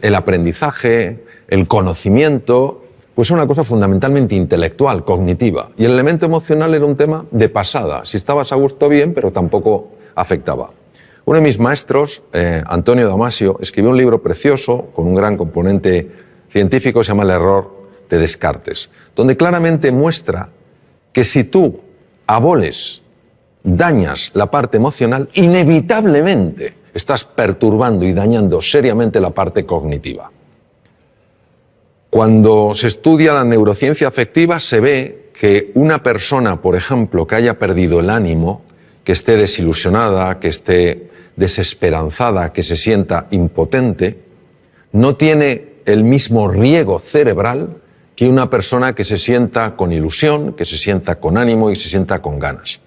el aprendizaje, el conocimiento, pues es una cosa fundamentalmente intelectual, cognitiva, y el elemento emocional era un tema de pasada. Si estabas a gusto, bien, pero tampoco afectaba. Uno de mis maestros, Antonio Damasio, escribió un libro precioso con un gran componente científico, se llama El error de Descartes, donde claramente muestra que si tú aboles, dañas la parte emocional, inevitablemente estás perturbando y dañando seriamente la parte cognitiva. Cuando se estudia la neurociencia afectiva se ve que una persona, por ejemplo, que haya perdido el ánimo, que esté desilusionada, que esté desesperanzada, que se sienta impotente, no tiene el mismo riego cerebral que una persona que se sienta con ilusión, que se sienta con ánimo y se sienta con ganas.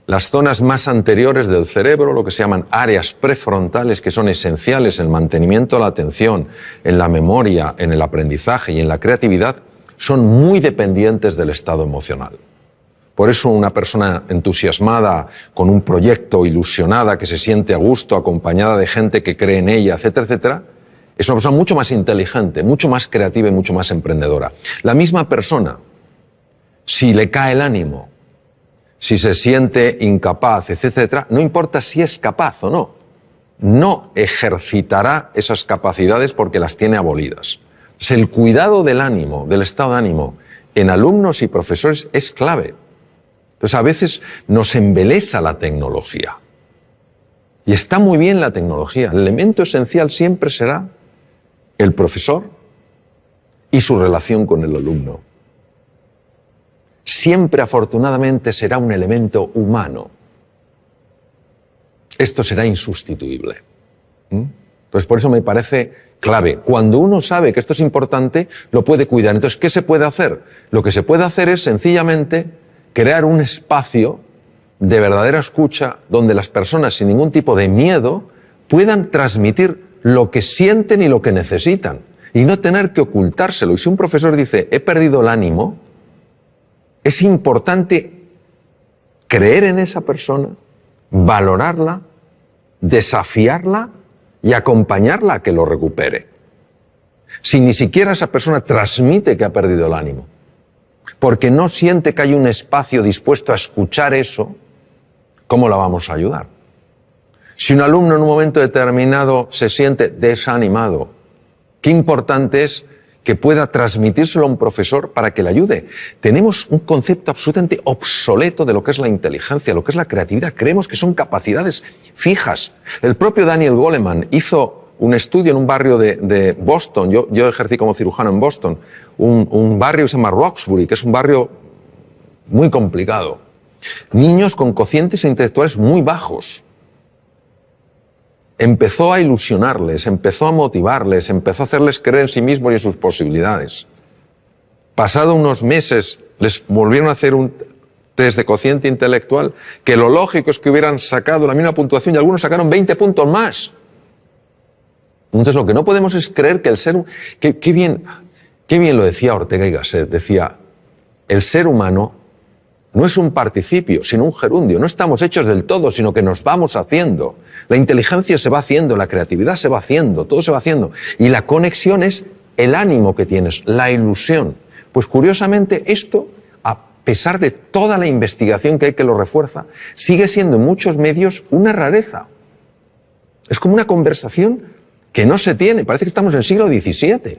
Las zonas más anteriores del cerebro, lo que se llaman áreas prefrontales, que son esenciales en el mantenimiento de la atención, en la memoria, en el aprendizaje y en la creatividad, son muy dependientes del estado emocional. Por eso una persona entusiasmada, con un proyecto, ilusionada, que se siente a gusto, acompañada de gente que cree en ella, etcétera, etcétera, es una persona mucho más inteligente, mucho más creativa y mucho más emprendedora. La misma persona, si le cae el ánimo, si se siente incapaz, etcétera, no importa si es capaz o no, no ejercitará esas capacidades porque las tiene abolidas. El cuidado del ánimo, del estado de ánimo, en alumnos y profesores es clave. Entonces, a veces nos embelesa la tecnología. Y está muy bien la tecnología. El elemento esencial siempre será el profesor y su relación con el alumno. Siempre, afortunadamente, será un elemento humano. Esto será insustituible. Pues por eso me parece clave. Cuando uno sabe que esto es importante, lo puede cuidar. Entonces, ¿qué se puede hacer? Lo que se puede hacer es sencillamente crear un espacio de verdadera escucha donde las personas sin ningún tipo de miedo puedan transmitir lo que sienten y lo que necesitan y no tener que ocultárselo. Y si un profesor dice, he perdido el ánimo, es importante creer en esa persona, valorarla, desafiarla y acompañarla a que lo recupere. Si ni siquiera esa persona transmite que ha perdido el ánimo, porque no siente que hay un espacio dispuesto a escuchar eso, ¿cómo la vamos a ayudar? Si un alumno en un momento determinado se siente desanimado, qué importante es que pueda transmitírselo a un profesor para que le ayude. Tenemos un concepto absolutamente obsoleto de lo que es la inteligencia, lo que es la creatividad. Creemos que son capacidades fijas. El propio Daniel Goleman hizo un estudio en un barrio de Boston. Yo ejercí como cirujano en Boston. Un barrio que se llama Roxbury, que es un barrio muy complicado. Niños con cocientes intelectuales muy bajos. Empezó a ilusionarles, empezó a motivarles, empezó a hacerles creer en sí mismos y en sus posibilidades. Pasado unos meses, les volvieron a hacer un test de cociente intelectual, que lo lógico es que hubieran sacado la misma puntuación y algunos sacaron 20 puntos más. Entonces, lo que no podemos es creer que el ser... Qué bien lo decía Ortega y Gasset, decía, el ser humano no es un participio, sino un gerundio. No estamos hechos del todo, sino que nos vamos haciendo. La inteligencia se va haciendo, la creatividad se va haciendo, todo se va haciendo. Y la conexión es el ánimo que tienes, la ilusión. Pues curiosamente esto, a pesar de toda la investigación que hay que lo refuerza, sigue siendo en muchos medios una rareza. Es como una conversación que no se tiene. Parece que estamos en el siglo XVII.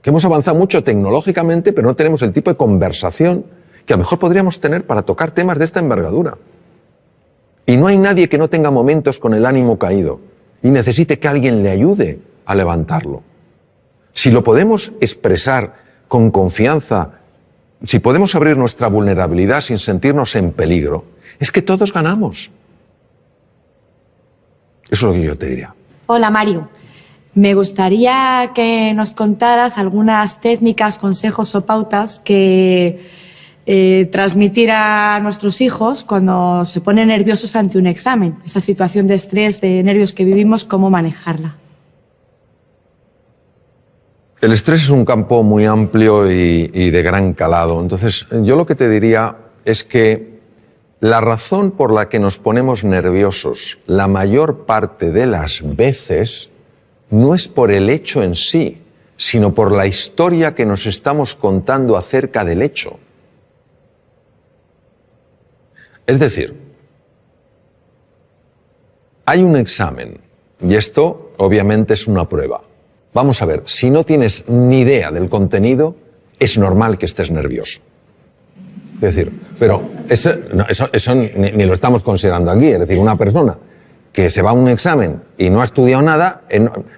Que hemos avanzado mucho tecnológicamente, pero no tenemos el tipo de conversación que a lo mejor podríamos tener para tocar temas de esta envergadura. Y no hay nadie que no tenga momentos con el ánimo caído y necesite que alguien le ayude a levantarlo. Si lo podemos expresar con confianza, si podemos abrir nuestra vulnerabilidad sin sentirnos en peligro, es que todos ganamos. Eso es lo que yo te diría. Hola, Mario. Me gustaría que nos contaras algunas técnicas, consejos o pautas que transmitir a nuestros hijos cuando se ponen nerviosos ante un examen. Esa situación de estrés, de nervios que vivimos, ¿cómo manejarla? El estrés es un campo muy amplio y de gran calado. Entonces, yo lo que te diría es que la razón por la que nos ponemos nerviosos la mayor parte de las veces no es por el hecho en sí, sino por la historia que nos estamos contando acerca del hecho. Es decir, hay un examen y esto obviamente es una prueba. Vamos a ver, si no tienes ni idea del contenido, es normal que estés nervioso. Es decir, pero eso ni lo estamos considerando aquí. Es decir, una persona que se va a un examen y no ha estudiado nada,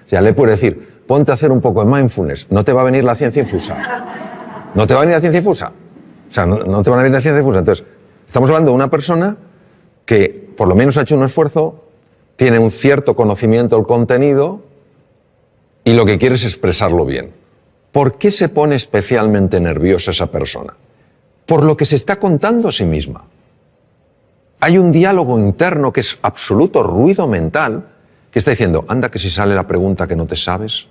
ya le puede decir, ponte a hacer un poco de mindfulness. No te va a venir la ciencia infusa. No te va a venir la ciencia infusa. O sea, no te van a venir la ciencia infusa. Entonces, estamos hablando de una persona que por lo menos ha hecho un esfuerzo, tiene un cierto conocimiento del contenido y lo que quiere es expresarlo bien. ¿Por qué se pone especialmente nerviosa esa persona? Por lo que se está contando a sí misma. Hay un diálogo interno que es absoluto ruido mental que está diciendo, anda que si sale la pregunta que no te sabes,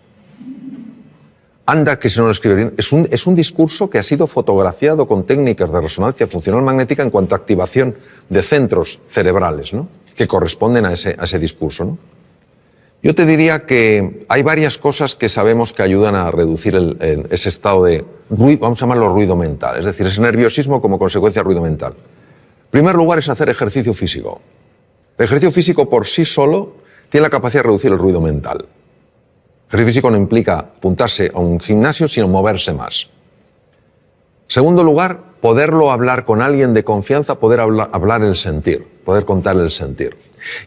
anda que si no lo escribe bien. Es un discurso que ha sido fotografiado con técnicas de resonancia funcional magnética en cuanto a activación de centros cerebrales, ¿no?, que corresponden a ese discurso, ¿no? Yo te diría que hay varias cosas que sabemos que ayudan a reducir ese estado de ruido, vamos a llamarlo ruido mental, es decir, ese nerviosismo como consecuencia de ruido mental. En primer lugar es hacer ejercicio físico. El ejercicio físico por sí solo tiene la capacidad de reducir el ruido mental. El ejercicio físico no implica apuntarse a un gimnasio, sino moverse más. En segundo lugar, poderlo hablar con alguien de confianza, poder hablar el sentir, poder contar el sentir.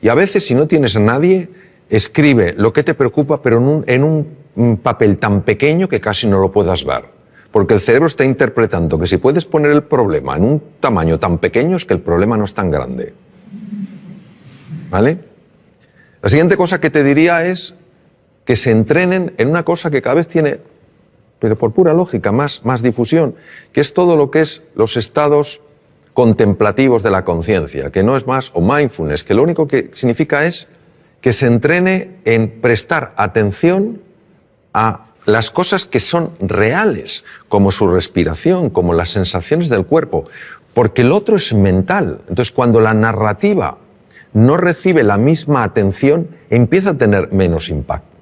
Y a veces, si no tienes a nadie, escribe lo que te preocupa, pero en un papel tan pequeño que casi no lo puedas ver. Porque el cerebro está interpretando que si puedes poner el problema en un tamaño tan pequeño es que el problema no es tan grande. ¿Vale? La siguiente cosa que te diría es que se entrenen en una cosa que cada vez tiene, pero por pura lógica, más difusión, que es todo lo que es los estados contemplativos de la conciencia, que no es más, o mindfulness, que lo único que significa es que se entrene en prestar atención a las cosas que son reales, como su respiración, como las sensaciones del cuerpo, porque el otro es mental. Entonces, cuando la narrativa no recibe la misma atención, empieza a tener menos impacto.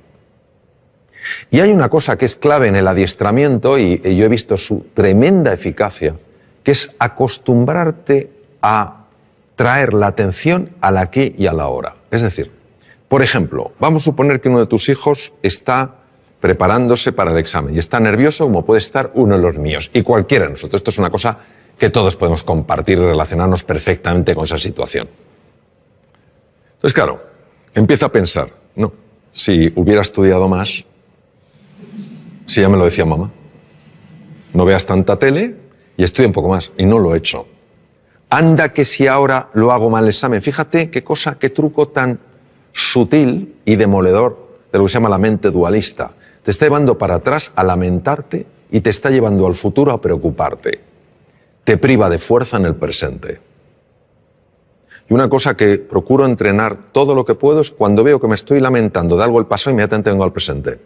Y hay una cosa que es clave en el adiestramiento, y yo he visto su tremenda eficacia, que es acostumbrarte a traer la atención al aquí y a la ahora. Es decir, por ejemplo, vamos a suponer que uno de tus hijos está preparándose para el examen y está nervioso como puede estar uno de los míos y cualquiera de nosotros. Esto es una cosa que todos podemos compartir y relacionarnos perfectamente con esa situación. Entonces, claro, empieza a pensar, no, si hubiera estudiado más, si ya me lo decía mamá, no veas tanta tele y estudia un poco más, y no lo he hecho. Anda que si ahora lo hago mal el examen, fíjate qué cosa, qué truco tan sutil y demoledor de lo que se llama la mente dualista. Te está llevando para atrás a lamentarte y te está llevando al futuro a preocuparte. Te priva de fuerza en el presente. Y una cosa que procuro entrenar todo lo que puedo es cuando veo que me estoy lamentando de algo del pasado, inmediatamente vengo al presente.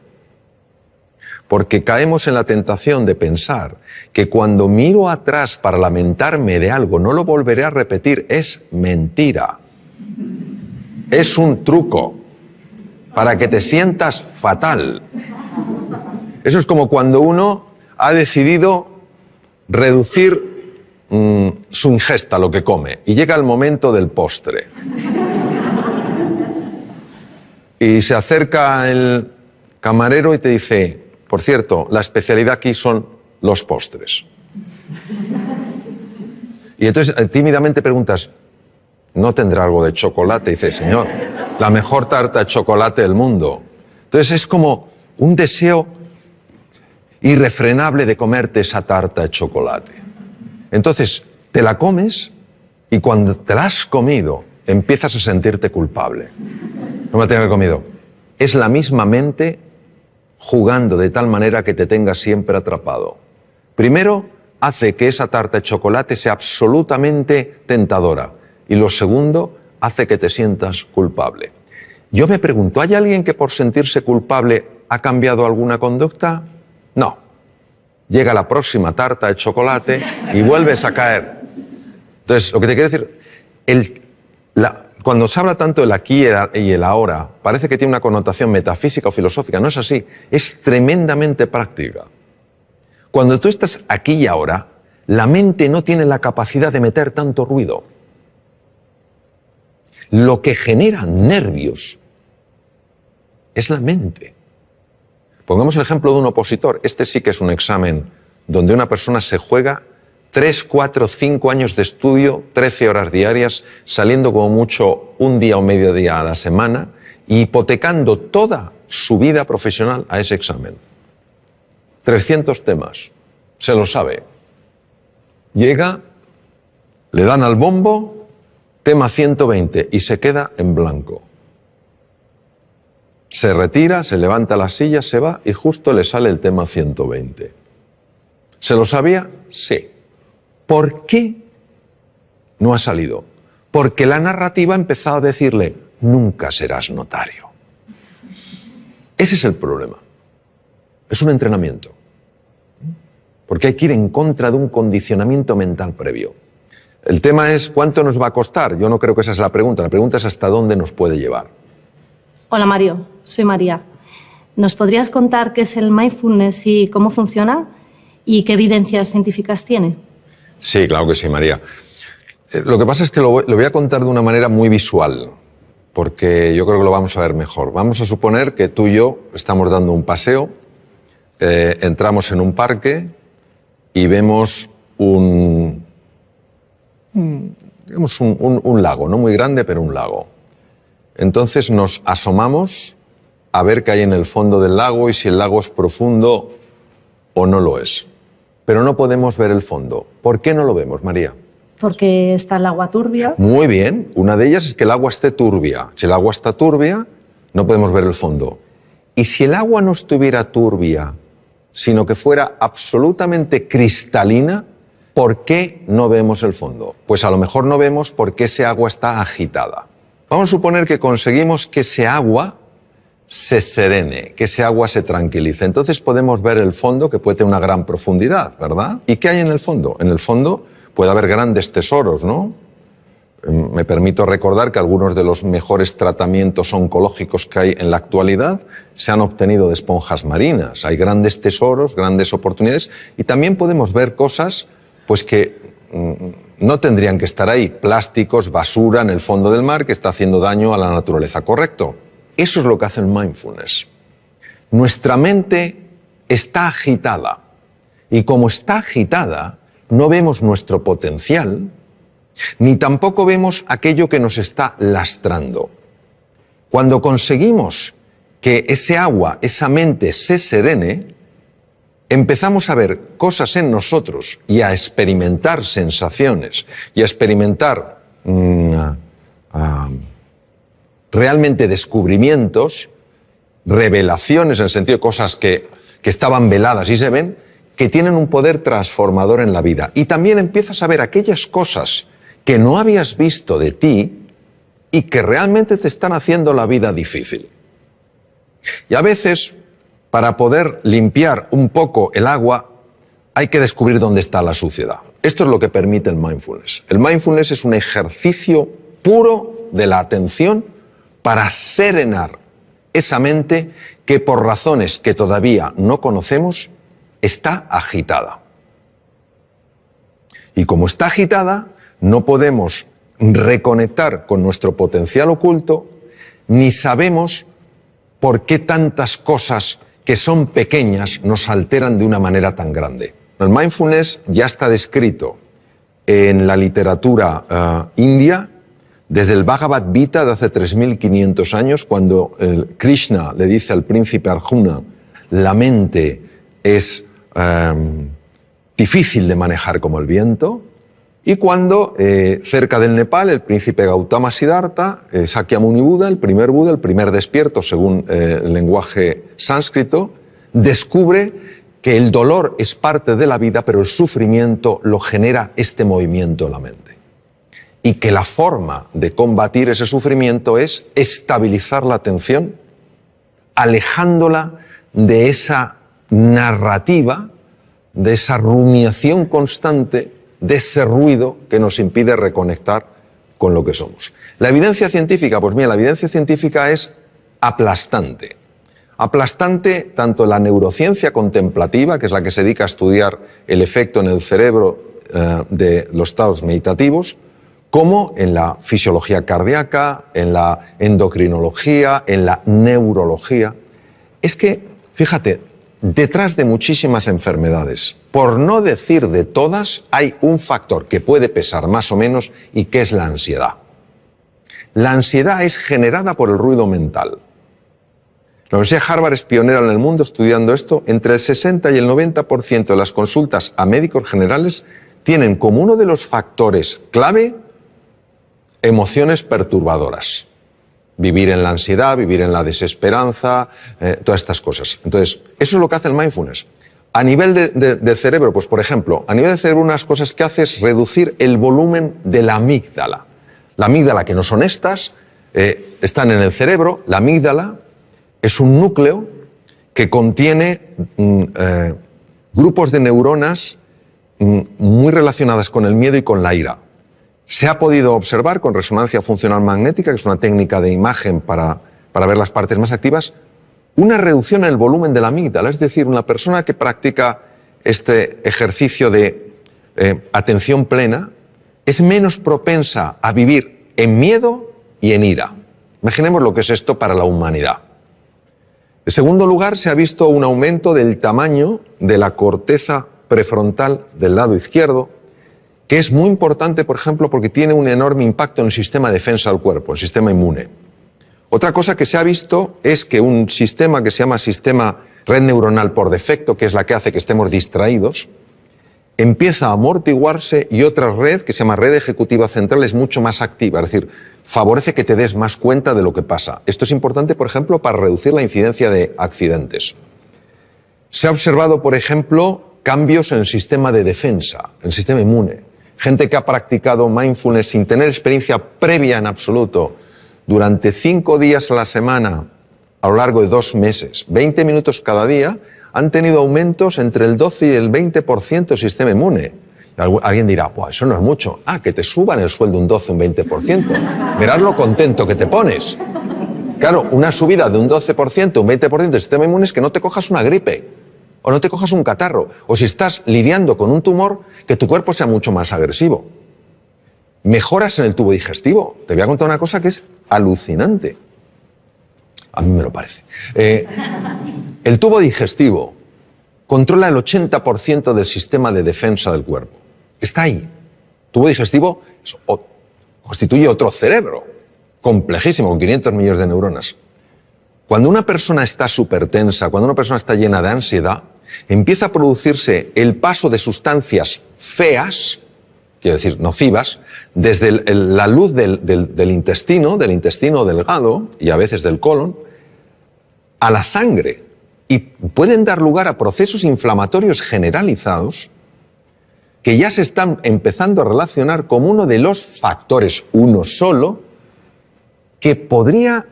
Porque caemos en la tentación de pensar que cuando miro atrás para lamentarme de algo no lo volveré a repetir. Es mentira. Es un truco para que te sientas fatal. Eso es como cuando uno ha decidido reducir su ingesta, lo que come, y llega el momento del postre. Y se acerca el camarero y te dice, por cierto, la especialidad aquí son los postres. Y entonces tímidamente preguntas, ¿no tendrá algo de chocolate? Y dice, señor, la mejor tarta de chocolate del mundo. Entonces es como un deseo irrefrenable de comerte esa tarta de chocolate. Entonces te la comes y cuando te la has comido empiezas a sentirte culpable. No me la tengo que haber comido. Es la misma mente jugando de tal manera que te tenga siempre atrapado. Primero, hace que esa tarta de chocolate sea absolutamente tentadora. Y lo segundo, hace que te sientas culpable. Yo me pregunto, ¿hay alguien que por sentirse culpable ha cambiado alguna conducta? No. Llega la próxima tarta de chocolate y vuelves a caer. Entonces, lo que te quiero decir, cuando se habla tanto del aquí y el ahora, parece que tiene una connotación metafísica o filosófica. No es así, es tremendamente práctica. Cuando tú estás aquí y ahora, la mente no tiene la capacidad de meter tanto ruido. Lo que genera nervios es la mente. Pongamos el ejemplo de un opositor. Este sí que es un examen donde una persona se juega 3, 4, 5 años de estudio, 13 horas diarias, saliendo como mucho un día o medio día a la semana, y hipotecando toda su vida profesional a ese examen. 300 temas, se lo sabe. Llega, le dan al bombo, tema 120 y se queda en blanco. Se retira, se levanta la silla, se va y justo le sale el tema 120. ¿Se lo sabía? Sí. ¿Por qué no ha salido? Porque la narrativa ha empezado a decirle, nunca serás notario. Ese es el problema. Es un entrenamiento. Porque hay que ir en contra de un condicionamiento mental previo. El tema es, ¿cuánto nos va a costar? Yo no creo que esa es la pregunta. La pregunta es hasta dónde nos puede llevar. Hola Mario, soy María. ¿Nos podrías contar qué es el mindfulness y cómo funciona y qué evidencias científicas tiene? Sí, claro que sí, María. Lo que pasa es que lo voy a contar de una manera muy visual, porque yo creo que lo vamos a ver mejor. Vamos a suponer que tú y yo estamos dando un paseo, entramos en un parque y vemos un lago, no muy grande, pero un lago. Entonces nos asomamos a ver qué hay en el fondo del lago y si el lago es profundo o no lo es. Pero no podemos ver el fondo. ¿Por qué no lo vemos, María? Porque está el agua turbia. Muy bien. Una de ellas es que el agua esté turbia. Si el agua está turbia, no podemos ver el fondo. Y si el agua no estuviera turbia, sino que fuera absolutamente cristalina, ¿por qué no vemos el fondo? Pues a lo mejor no vemos porque ese agua está agitada. Vamos a suponer que conseguimos que ese agua se serene, que ese agua se tranquilice. Entonces podemos ver el fondo, que puede tener una gran profundidad, ¿verdad? ¿Y qué hay en el fondo? En el fondo puede haber grandes tesoros, ¿no? Me permito recordar que algunos de los mejores tratamientos oncológicos que hay en la actualidad se han obtenido de esponjas marinas. Hay grandes tesoros, grandes oportunidades y también podemos ver cosas pues que no tendrían que estar ahí. Plásticos, basura en el fondo del mar que está haciendo daño a la naturaleza, ¿correcto? Eso es lo que hace el mindfulness. Nuestra mente está agitada y como está agitada, no vemos nuestro potencial ni tampoco vemos aquello que nos está lastrando. Cuando conseguimos que ese agua, esa mente se serene, empezamos a ver cosas en nosotros y a experimentar sensaciones y a experimentar realmente descubrimientos, revelaciones en el sentido de cosas que estaban veladas y se ven, que tienen un poder transformador en la vida. Y también empiezas a ver aquellas cosas que no habías visto de ti y que realmente te están haciendo la vida difícil. Y a veces, para poder limpiar un poco el agua, hay que descubrir dónde está la suciedad. Esto es lo que permite el mindfulness. El mindfulness es un ejercicio puro de la atención para serenar esa mente que por razones que todavía no conocemos está agitada. Y como está agitada, no podemos reconectar con nuestro potencial oculto, ni sabemos por qué tantas cosas que son pequeñas nos alteran de una manera tan grande. El mindfulness ya está descrito en la literatura india desde el Bhagavad Gita de hace 3.500 años, cuando Krishna le dice al príncipe Arjuna, la mente es difícil de manejar como el viento, y cuando cerca del Nepal el príncipe Gautama Siddhartha, Sakyamuni Buda, el primer despierto según el lenguaje sánscrito, descubre que el dolor es parte de la vida, pero el sufrimiento lo genera este movimiento de la mente. Y que la forma de combatir ese sufrimiento es estabilizar la atención, alejándola de esa narrativa, de esa rumiación constante, de ese ruido que nos impide reconectar con lo que somos. La evidencia científica, pues mira, la evidencia científica es aplastante. Aplastante tanto en la neurociencia contemplativa, que es la que se dedica a estudiar el efecto en el cerebro de los estados meditativos, como en la fisiología cardíaca, en la endocrinología, en la neurología. Es que, fíjate, detrás de muchísimas enfermedades, por no decir de todas, hay un factor que puede pesar más o menos y que es la ansiedad. La ansiedad es generada por el ruido mental. La Universidad de Harvard es pionera en el mundo estudiando esto. Entre el 60 y el 90% de las consultas a médicos generales tienen como uno de los factores clave emociones perturbadoras. Vivir en la ansiedad, vivir en la desesperanza, todas estas cosas. Entonces, eso es lo que hace el mindfulness. A nivel de cerebro, pues por ejemplo, a nivel de cerebro unas cosas que hace es reducir el volumen de la amígdala. La amígdala, que no son estas, están en el cerebro. La amígdala es un núcleo que contiene grupos de neuronas muy relacionadas con el miedo y con la ira. Se ha podido observar con resonancia funcional magnética, que es una técnica de imagen para ver las partes más activas, una reducción en el volumen de la amígdala. Es decir, una persona que practica este ejercicio de atención plena es menos propensa a vivir en miedo y en ira. Imaginemos lo que es esto para la humanidad. En segundo lugar, se ha visto un aumento del tamaño de la corteza prefrontal del lado izquierdo, que es muy importante, por ejemplo, porque tiene un enorme impacto en el sistema de defensa del cuerpo, el sistema inmune. Otra cosa que se ha visto es que un sistema que se llama sistema red neuronal por defecto, que es la que hace que estemos distraídos, empieza a amortiguarse y otra red, que se llama red ejecutiva central, es mucho más activa, es decir, favorece que te des más cuenta de lo que pasa. Esto es importante, por ejemplo, para reducir la incidencia de accidentes. Se ha observado, por ejemplo, cambios en el sistema de defensa, en el sistema inmune. Gente que ha practicado mindfulness sin tener experiencia previa en absoluto, durante 5 días a la semana, a lo largo de 2 meses, 20 minutos cada día, han tenido aumentos entre el 12 y el 20% del sistema inmune. Alguien dirá, pues eso no es mucho. Ah, que te suban el sueldo un 12, un 20%. Verás lo contento que te pones. Claro, una subida de un 12%, un 20% del sistema inmune es que no te cojas una gripe, o no te cojas un catarro, o si estás lidiando con un tumor, que tu cuerpo sea mucho más agresivo. Mejoras en el tubo digestivo. Te voy a contar una cosa que es alucinante. A mí me lo parece. El tubo digestivo controla el 80% del sistema de defensa del cuerpo. Está ahí. El tubo digestivo constituye otro cerebro, complejísimo, con 500 millones de neuronas. Cuando una persona está súper tensa, cuando una persona está llena de ansiedad, empieza a producirse el paso de sustancias feas, quiero decir, nocivas, desde la luz del intestino delgado y a veces del colon, a la sangre. Y pueden dar lugar a procesos inflamatorios generalizados que ya se están empezando a relacionar como uno de los factores, uno solo, que podría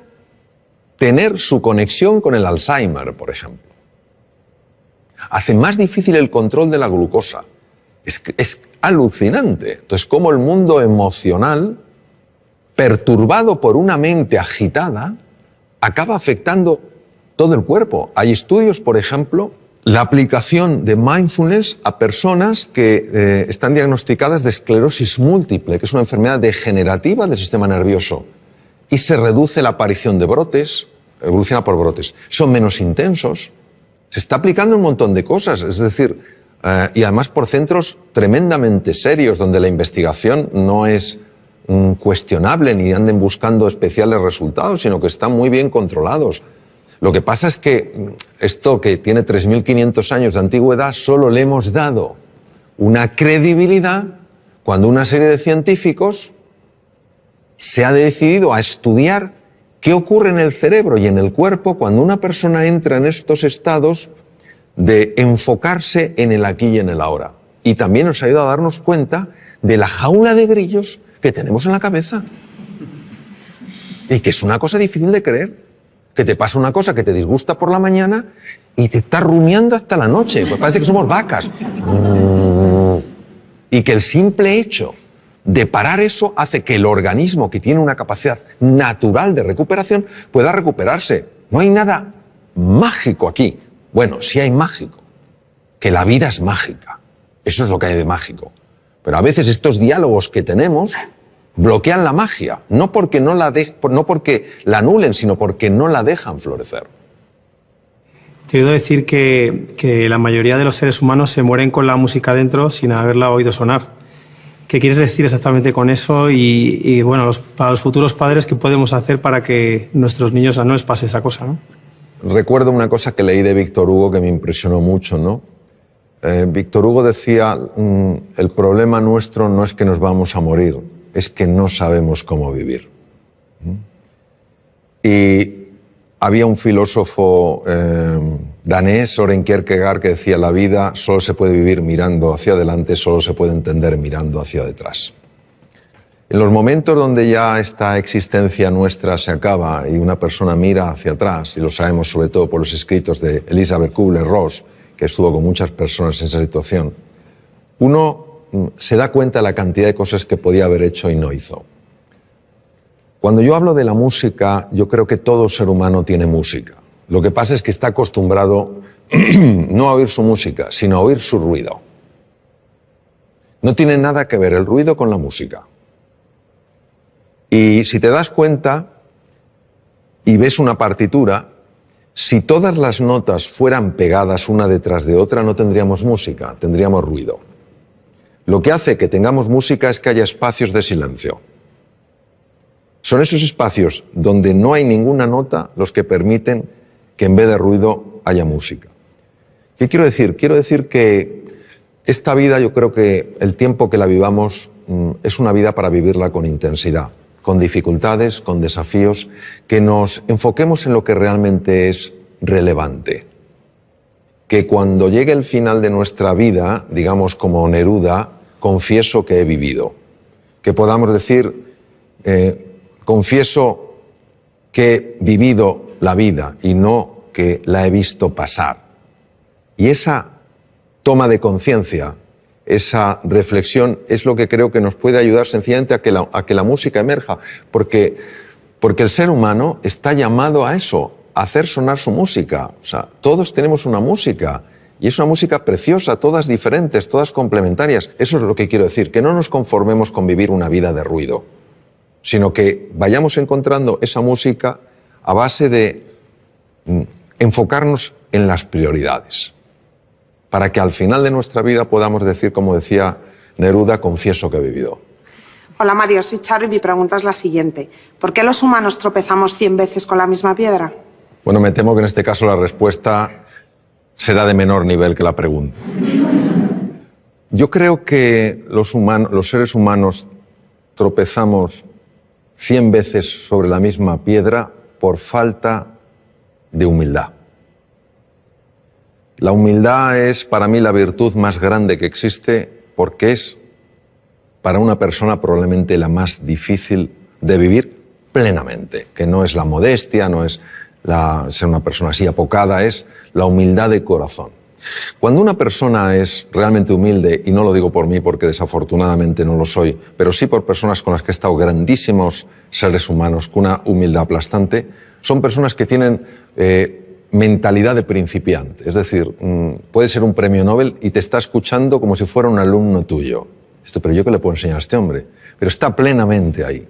tener su conexión con el Alzheimer, por ejemplo. Hace más difícil el control de la glucosa. Es alucinante. Entonces, cómo el mundo emocional, perturbado por una mente agitada, acaba afectando todo el cuerpo. Hay estudios, por ejemplo, la aplicación de mindfulness a personas que están diagnosticadas de esclerosis múltiple, que es una enfermedad degenerativa del sistema nervioso, y se reduce la aparición de brotes, evoluciona por brotes, son menos intensos. Se está aplicando un montón de cosas, es decir, y además por centros tremendamente serios, donde la investigación no es cuestionable ni anden buscando especiales resultados, sino que están muy bien controlados. Lo que pasa es que esto, que tiene 3.500 años de antigüedad, solo le hemos dado una credibilidad cuando una serie de científicos se ha decidido a estudiar qué ocurre en el cerebro y en el cuerpo cuando una persona entra en estos estados de enfocarse en el aquí y en el ahora. Y también nos ha ayudado a darnos cuenta de la jaula de grillos que tenemos en la cabeza. Y que es una cosa difícil de creer. Que te pasa una cosa que te disgusta por la mañana y te está rumiando hasta la noche. Pues parece que somos vacas. Y que el simple hecho de parar eso hace que el organismo, que tiene una capacidad natural de recuperación, pueda recuperarse. No hay nada mágico aquí. Bueno, sí hay mágico. Que la vida es mágica. Eso es lo que hay de mágico. Pero a veces estos diálogos que tenemos bloquean la magia, no porque la anulen, sino porque no la dejan florecer. Te he oído decir que la mayoría de los seres humanos se mueren con la música dentro sin haberla oído sonar. ¿Qué quieres decir exactamente con eso? Y bueno, para los futuros padres, ¿qué podemos hacer para que nuestros niños no les pase esa cosa, ¿no? recuerdo una cosa que leí de Víctor Hugo que me impresionó mucho, ¿no? Víctor Hugo decía, el problema nuestro no es que nos vamos a morir, es que no sabemos cómo vivir. Y había un filósofo danés, Søren Kierkegaard, que decía, la vida solo se puede vivir mirando hacia adelante, solo se puede entender mirando hacia detrás. En los momentos donde ya esta existencia nuestra se acaba y una persona mira hacia atrás, y lo sabemos sobre todo por los escritos de Elisabeth Kubler-Ross, que estuvo con muchas personas en esa situación, uno se da cuenta de la cantidad de cosas que podía haber hecho y no hizo. Cuando yo hablo de la música, yo creo que todo ser humano tiene música. Lo que pasa es que está acostumbrado no a oír su música, sino a oír su ruido. No tiene nada que ver el ruido con la música. Y si te das cuenta y ves una partitura, si todas las notas fueran pegadas una detrás de otra, no tendríamos música, tendríamos ruido. Lo que hace que tengamos música es que haya espacios de silencio. Son esos espacios donde no hay ninguna nota los que permiten que en vez de ruido haya música. ¿Qué quiero decir? Quiero decir que esta vida, yo creo que el tiempo que la vivamos es una vida para vivirla con intensidad, con dificultades, con desafíos, que nos enfoquemos en lo que realmente es relevante. Que cuando llegue el final de nuestra vida, digamos como Neruda, confieso que he vivido. Que podamos decir, confieso que he vivido la vida y no que la he visto pasar. Y esa toma de conciencia, esa reflexión es lo que creo que nos puede ayudar sencillamente a que la música emerja, porque el ser humano está llamado a eso, a hacer sonar su música. O sea, todos tenemos una música y es una música preciosa, todas diferentes, todas complementarias. Eso es lo que quiero decir, que no nos conformemos con vivir una vida de ruido, sino que vayamos encontrando esa música a base de enfocarnos en las prioridades, para que al final de nuestra vida podamos decir, como decía Neruda, confieso que he vivido. Hola Mario, soy Charo y mi pregunta es la siguiente. ¿Por qué los humanos tropezamos 100 veces con la misma piedra? Bueno, me temo que en este caso la respuesta será de menor nivel que la pregunta. Yo creo que los seres humanos tropezamos 100 veces sobre la misma piedra por falta de humildad. La humildad es para mí la virtud más grande que existe porque es para una persona probablemente la más difícil de vivir plenamente, que no es la modestia, no es ser una persona así apocada, es la humildad de corazón. Cuando una persona es realmente humilde, y no lo digo por mí porque desafortunadamente no lo soy, pero sí por personas con las que he estado, grandísimos seres humanos con una humildad aplastante, son personas que tienen mentalidad de principiante. Es decir, puede ser un premio Nobel y te está escuchando como si fuera un alumno tuyo. Pero ¿yo qué le puedo enseñar a este hombre? Pero está plenamente ahí.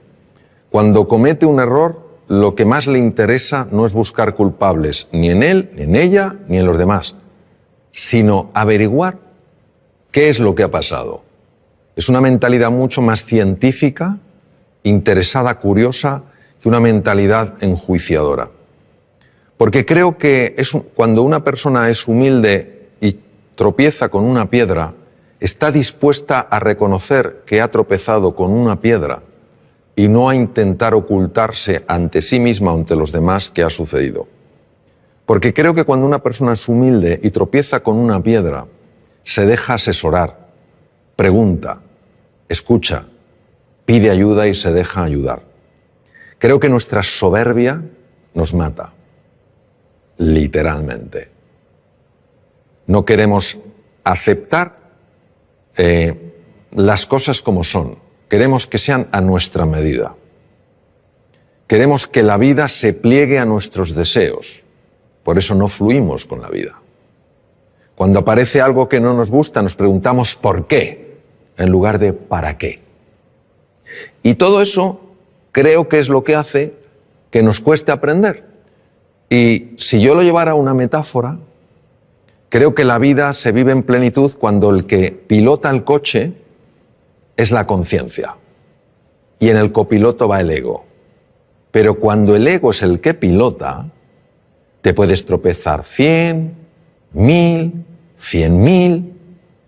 Cuando comete un error, lo que más le interesa no es buscar culpables, ni en él, ni en ella, ni en los demás, sino averiguar qué es lo que ha pasado. Es una mentalidad mucho más científica, interesada, curiosa, que una mentalidad enjuiciadora. Porque creo que cuando una persona es humilde y tropieza con una piedra, está dispuesta a reconocer que ha tropezado con una piedra y no a intentar ocultarse ante sí misma o ante los demás qué ha sucedido. Porque creo que cuando una persona es humilde y tropieza con una piedra, se deja asesorar, pregunta, escucha, pide ayuda y se deja ayudar. Creo que nuestra soberbia nos mata. Literalmente. No queremos aceptar las cosas como son. Queremos que sean a nuestra medida. Queremos que la vida se pliegue a nuestros deseos. Por eso no fluimos con la vida. Cuando aparece algo que no nos gusta, nos preguntamos ¿por qué? En lugar de ¿para qué? Y todo eso creo que es lo que hace que nos cueste aprender. Y si yo lo llevara a una metáfora, creo que la vida se vive en plenitud cuando el que pilota el coche es la conciencia y en el copiloto va el ego. Pero cuando el ego es el que pilota, te puedes tropezar 100, 1000, 100.000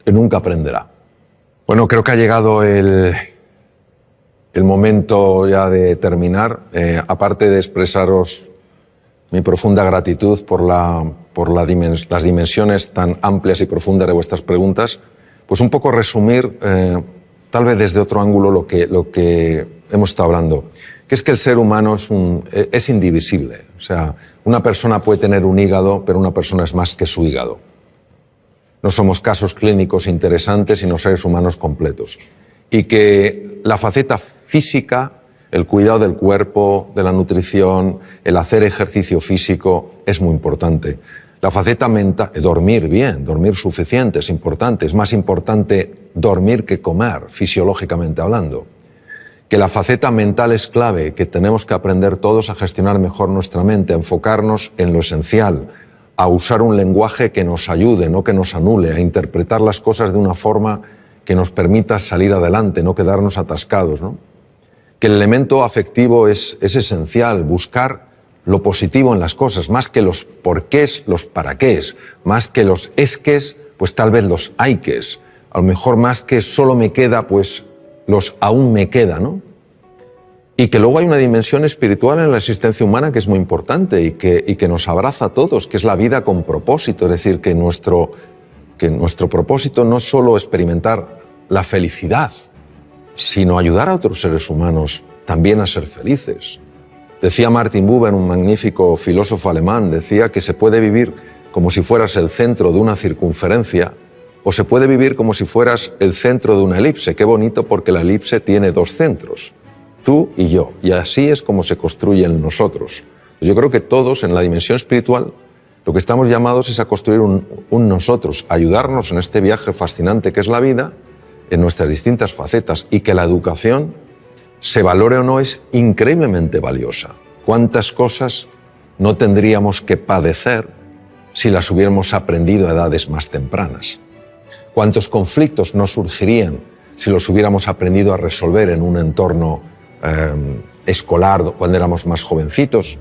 y nunca aprenderá. Bueno, creo que ha llegado el momento ya de terminar. Aparte de expresaros mi profunda gratitud por las dimensiones tan amplias y profundas de vuestras preguntas, pues un poco resumir, tal vez desde otro ángulo, lo que hemos estado hablando, que es que el ser humano es indivisible. O sea, una persona puede tener un hígado, pero una persona es más que su hígado. No somos casos clínicos interesantes, sino seres humanos completos. Y que la faceta física, el cuidado del cuerpo, de la nutrición, el hacer ejercicio físico es muy importante. La faceta mental, dormir bien, dormir suficiente es importante. Es más importante dormir que comer, fisiológicamente hablando. Que la faceta mental es clave, que tenemos que aprender todos a gestionar mejor nuestra mente, a enfocarnos en lo esencial, a usar un lenguaje que nos ayude, no que nos anule, a interpretar las cosas de una forma que nos permita salir adelante, no quedarnos atascados, ¿no? Que el elemento afectivo es esencial, buscar lo positivo en las cosas, más que los porqués, los paraqués, más que los esques, pues tal vez los hayques, a lo mejor más que solo me queda, pues los aún me queda, ¿no? Y que luego hay una dimensión espiritual en la existencia humana que es muy importante y que nos abraza a todos, que es la vida con propósito, es decir, que nuestro propósito no es solo experimentar la felicidad, sino ayudar a otros seres humanos también a ser felices. Decía Martin Buber, un magnífico filósofo alemán, decía que se puede vivir como si fueras el centro de una circunferencia o se puede vivir como si fueras el centro de una elipse. Qué bonito, porque la elipse tiene dos centros, tú y yo, y así es como se construyen nosotros. Yo creo que todos en la dimensión espiritual lo que estamos llamados es a construir un nosotros, a ayudarnos en este viaje fascinante que es la vida, en nuestras distintas facetas, y que la educación, se valore o no, es increíblemente valiosa. ¿Cuántas cosas no tendríamos que padecer si las hubiéramos aprendido a edades más tempranas? ¿Cuántos conflictos no surgirían si los hubiéramos aprendido a resolver en un entorno escolar cuando éramos más jovencitos?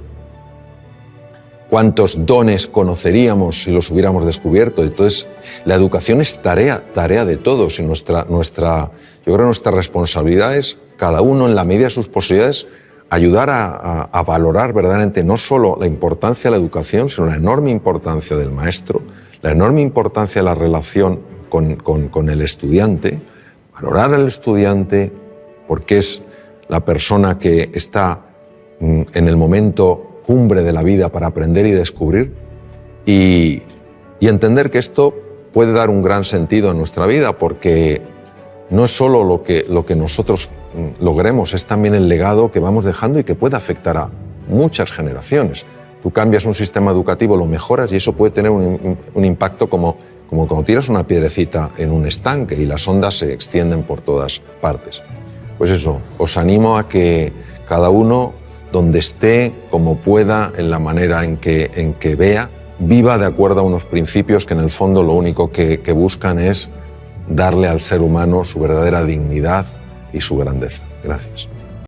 ¿Cuántos dones conoceríamos si los hubiéramos descubierto? Entonces, la educación es tarea de todos, y yo creo que nuestra responsabilidad es, cada uno en la medida de sus posibilidades, ayudar a valorar verdaderamente no solo la importancia de la educación, sino la enorme importancia del maestro, la enorme importancia de la relación con el estudiante, valorar al estudiante porque es la persona que está en el momento cumbre de la vida para aprender y descubrir, y entender que esto puede dar un gran sentido a nuestra vida, porque no es solo lo que nosotros logremos, es también el legado que vamos dejando y que puede afectar a muchas generaciones. Tú cambias un sistema educativo, lo mejoras, y eso puede tener un impacto como cuando tiras una piedrecita en un estanque y las ondas se extienden por todas partes. Pues eso, os animo a que cada uno, donde esté, como pueda, en la manera en que vea, viva de acuerdo a unos principios que en el fondo lo único que buscan es darle al ser humano su verdadera dignidad y su grandeza. Gracias.